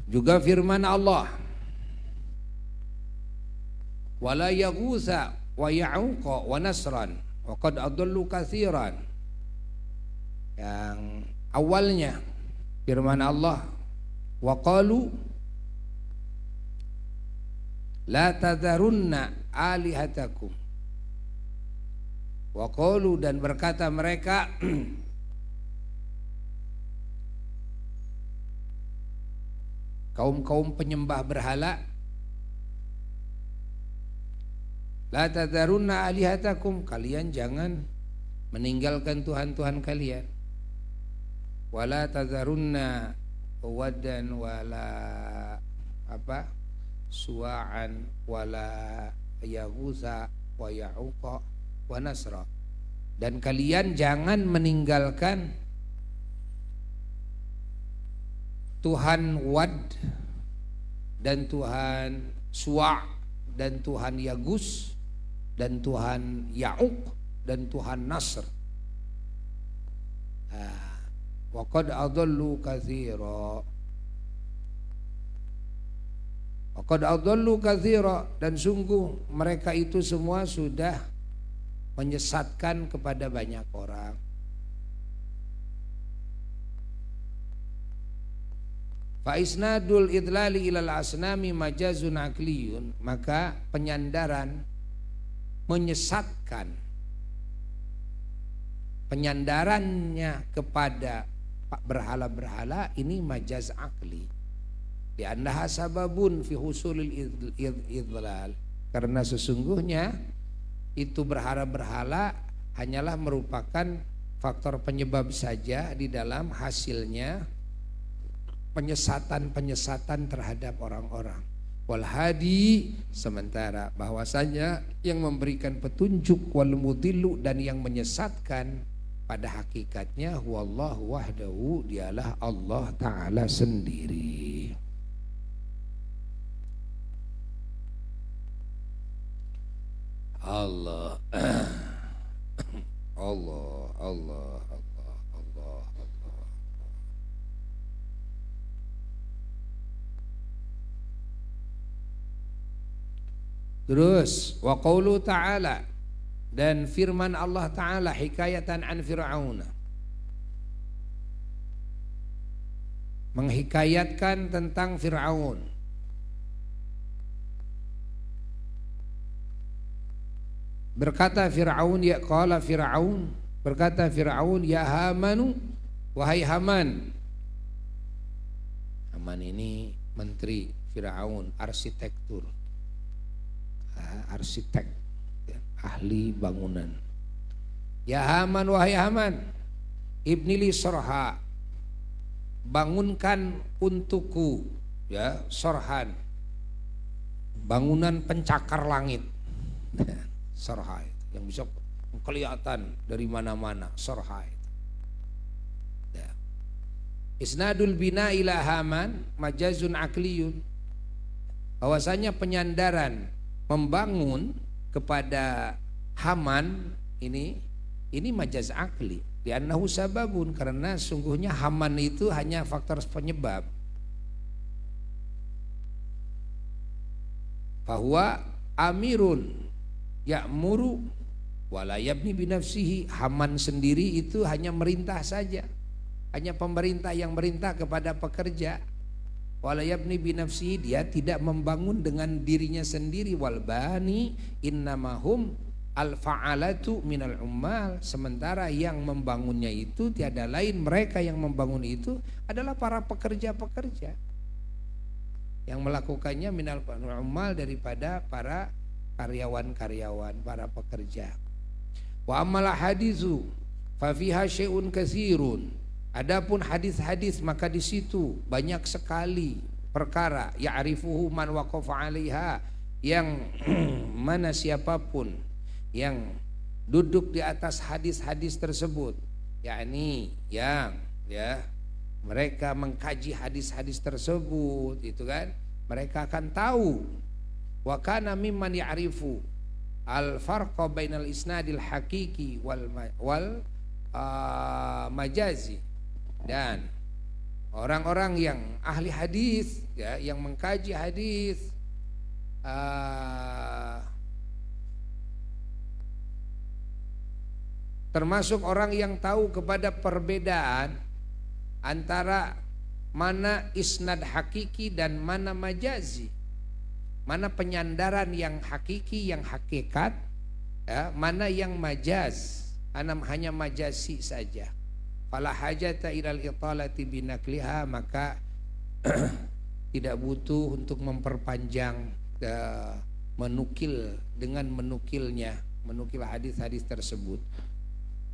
juga firman Allah, wala yaghutsa wa ya'uqa wa nasran wa qad adallu katsiran. Yang awalnya firman Allah, wa qalu la tadharunna alihatakum. Wa qalu, dan berkata mereka kaum-kaum penyembah berhala, la tadharunna alihatakum, kalian jangan meninggalkan Tuhan-Tuhan kalian. Wala tadharunna wadan wala suwa'an wala yaghutsa wa ya'uqa wa nasra. Dan kalian jangan meninggalkan Tuhan Wad dan Tuhan Suwa' dan Tuhan Yagus dan Tuhan Ya'uq dan Tuhan Nasr. Wa qad adallu katsira. Wa qad adallu katsira, dan sungguh mereka itu semua sudah menyesatkan kepada banyak orang. Fa isnadul idlali ilal asnami majazun akliyun, maka penyandaran menyesatkan, penyandarannya kepada berhala-berhala ini majaz akli. Di annaha sababun fi husulil idlal, karena sesungguhnya itu berhala-berhala hanyalah merupakan faktor penyebab saja di dalam hasilnya penyesatan terhadap orang-orang. Wal hadi, sementara bahwasanya yang memberikan petunjuk, wal mudillu, dan yang menyesatkan pada hakikatnya huwallahu wahdahu, dialah Allah Ta'ala sendiri. Allah Allah Allah Allah Allah Allah. Terus wa qaulu ta'ala, dan firman Allah Ta'ala hikayatan an Fir'aun, menghikayatkan tentang Fir'aun. Berkata Fir'aun, ya qala Fir'aun, berkata Fir'aun, ya Hamanu, wahai Haman. Haman ini menteri Fir'aun, arsitektur, arsitek, ahli bangunan. Ya Haman, wahai Haman, ibnili sorha, bangunkan untukku, ya, sorhan, bangunan pencakar langit. Sorha itu yang bisa kelihatan dari mana-mana, sorha itu. Ya. Isnadul bina ila Haman majazun akliyun, bahwasanya penyandaran membangun kepada Haman ini majaz akli. Li'annahu sababun, karena sungguhnya Haman itu hanya faktor penyebab. Bahwa amirun ya'muru wala yabni binafsihi, Haman sendiri itu hanya merintah saja, hanya pemerintah yang merintah kepada pekerja. Wala yabni binafsihi, dia tidak membangun dengan dirinya sendiri. Wal bani innamahum al fa'alatu minal ummal, sementara yang membangunnya itu tiada lain, mereka yang membangun itu adalah para pekerja-pekerja. Yang melakukannya minal ummal, daripada para karyawan-karyawan, para pekerja. Wa ammal haditsu fa fiha syai'un katsirun. Adapun hadis-hadis maka di situ banyak sekali perkara, ya'rifuhu man waqafa 'alaiha, yang mana siapapun yang duduk di atas hadis-hadis tersebut, yakni yang mereka mengkaji hadis-hadis tersebut, itu kan, mereka akan tahu. Wa kana mimman ya'rifu al farqa bainal isnadil haqiqi wal majazi. Dan orang-orang yang ahli hadis, ya, yang mengkaji hadis, termasuk orang yang tahu kepada perbedaan antara mana isnad hakiki dan mana majazi, mana penyandaran yang hakiki, yang hakikat, ya, mana yang majaz, hanya majazi saja. Fala hajata ilal italati binakliha, maka tidak butuh untuk memperpanjang menukil hadis-hadis tersebut.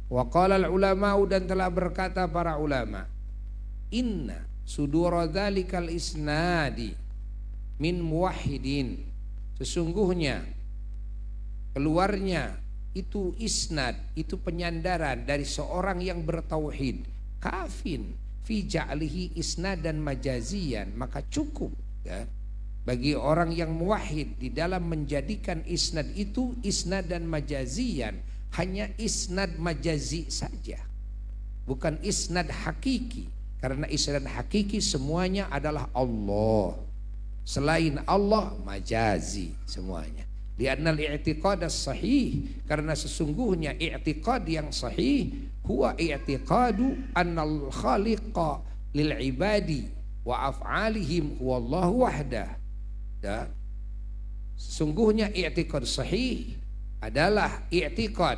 Wa qala al ulama, dan telah berkata para ulama, inna sudura dzalikal isnadi min muwahhidin, sesungguhnya keluarnya itu isnad, itu penyandaran dari seorang yang bertauhid, kafin fi ja'lihi isnadan majaziyan, maka cukup, ya, bagi orang yang muwahhid di dalam menjadikan isnad itu isnad dan majaziyan, hanya isnad majazi saja, bukan isnad hakiki. Karena isnad hakiki semuanya adalah Allah, selain Allah majazi semuanya. Li'annal i'tiqad as-sahih, karena sesungguhnya i'tiqad yang sahih huwa i'tiqadu annal khaliqa lil ibadi wa af'alihim huwa Allah wahdah. Ya. Sesungguhnya i'tiqad sahih adalah i'tiqad,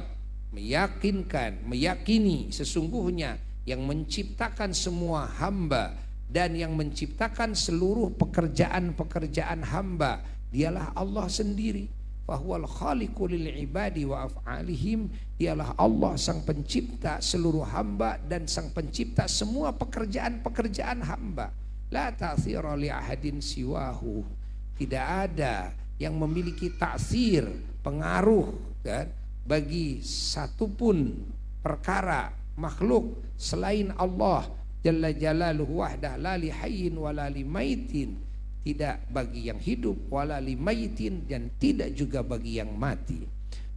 meyakini sesungguhnya yang menciptakan semua hamba dan yang menciptakan seluruh pekerjaan-pekerjaan hamba dialah Allah sendiri. Fahuwal khaliqu lil ibadi wa af'alihim, dialah Allah sang pencipta seluruh hamba dan sang pencipta semua pekerjaan-pekerjaan hamba. La ta'thira li ahadin siwahu, tidak ada yang memiliki ta'thir, pengaruh, kan, bagi satupun perkara makhluk selain Allah jalla jalaluhu wahdah, la li hayyin wa la li maitin, tidak bagi yang hidup, wala li maitin, dan tidak juga bagi yang mati.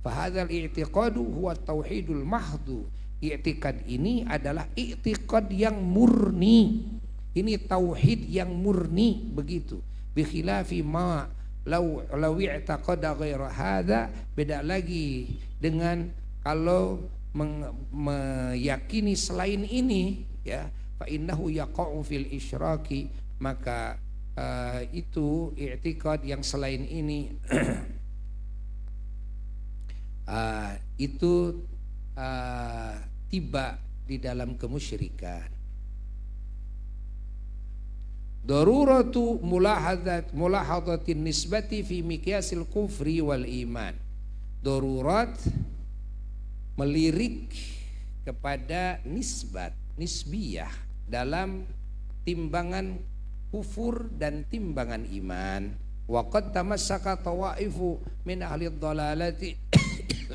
Fahadzal i'tiqadu huwa tauhidul mahdu, i'tiqad ini adalah i'tiqad yang murni, ini tauhid yang murni, begitu. Bi khilafi ma law i'taqada ghaira hadza, beda lagi dengan kalau meyakini selain ini, ya, fa innahu yaqa'u fil isyraki, maka itu i'tiqad yang selain ini itu tiba di dalam kemusyrikan. Daruratu mulahadatin nisbati fi miqyasil kufri wal iman. Darurat melirik kepada nisbiyah dalam timbangan kufur dan timbangan iman. Wa qad tamassaka tawaifu min ahli dhalalati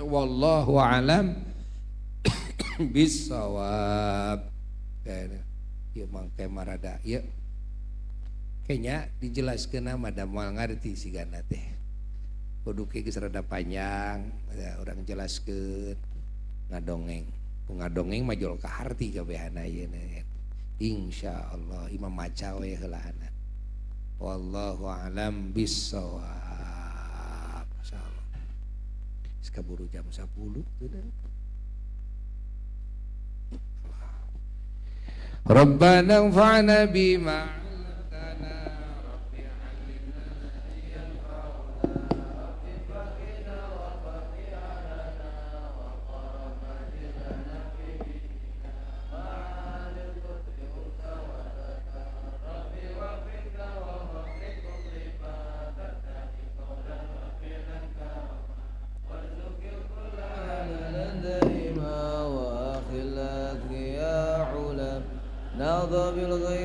wallahu alam bisawab. Ya mangke marada ya kayaknya dijelaskeun mah da moal ngarti sigana teh. Kudu geus rada panjang, ya, orang jelaskeun ngadongeng. Ngadongeng mah jol ka harti kabehana ieu. Insyaallah imam maca we heulana. Wallahu a'lam bissawab. Masyaallah. Sekaburu jam 10 tuh dah. ربنا انفعنا بما نهض بالغيب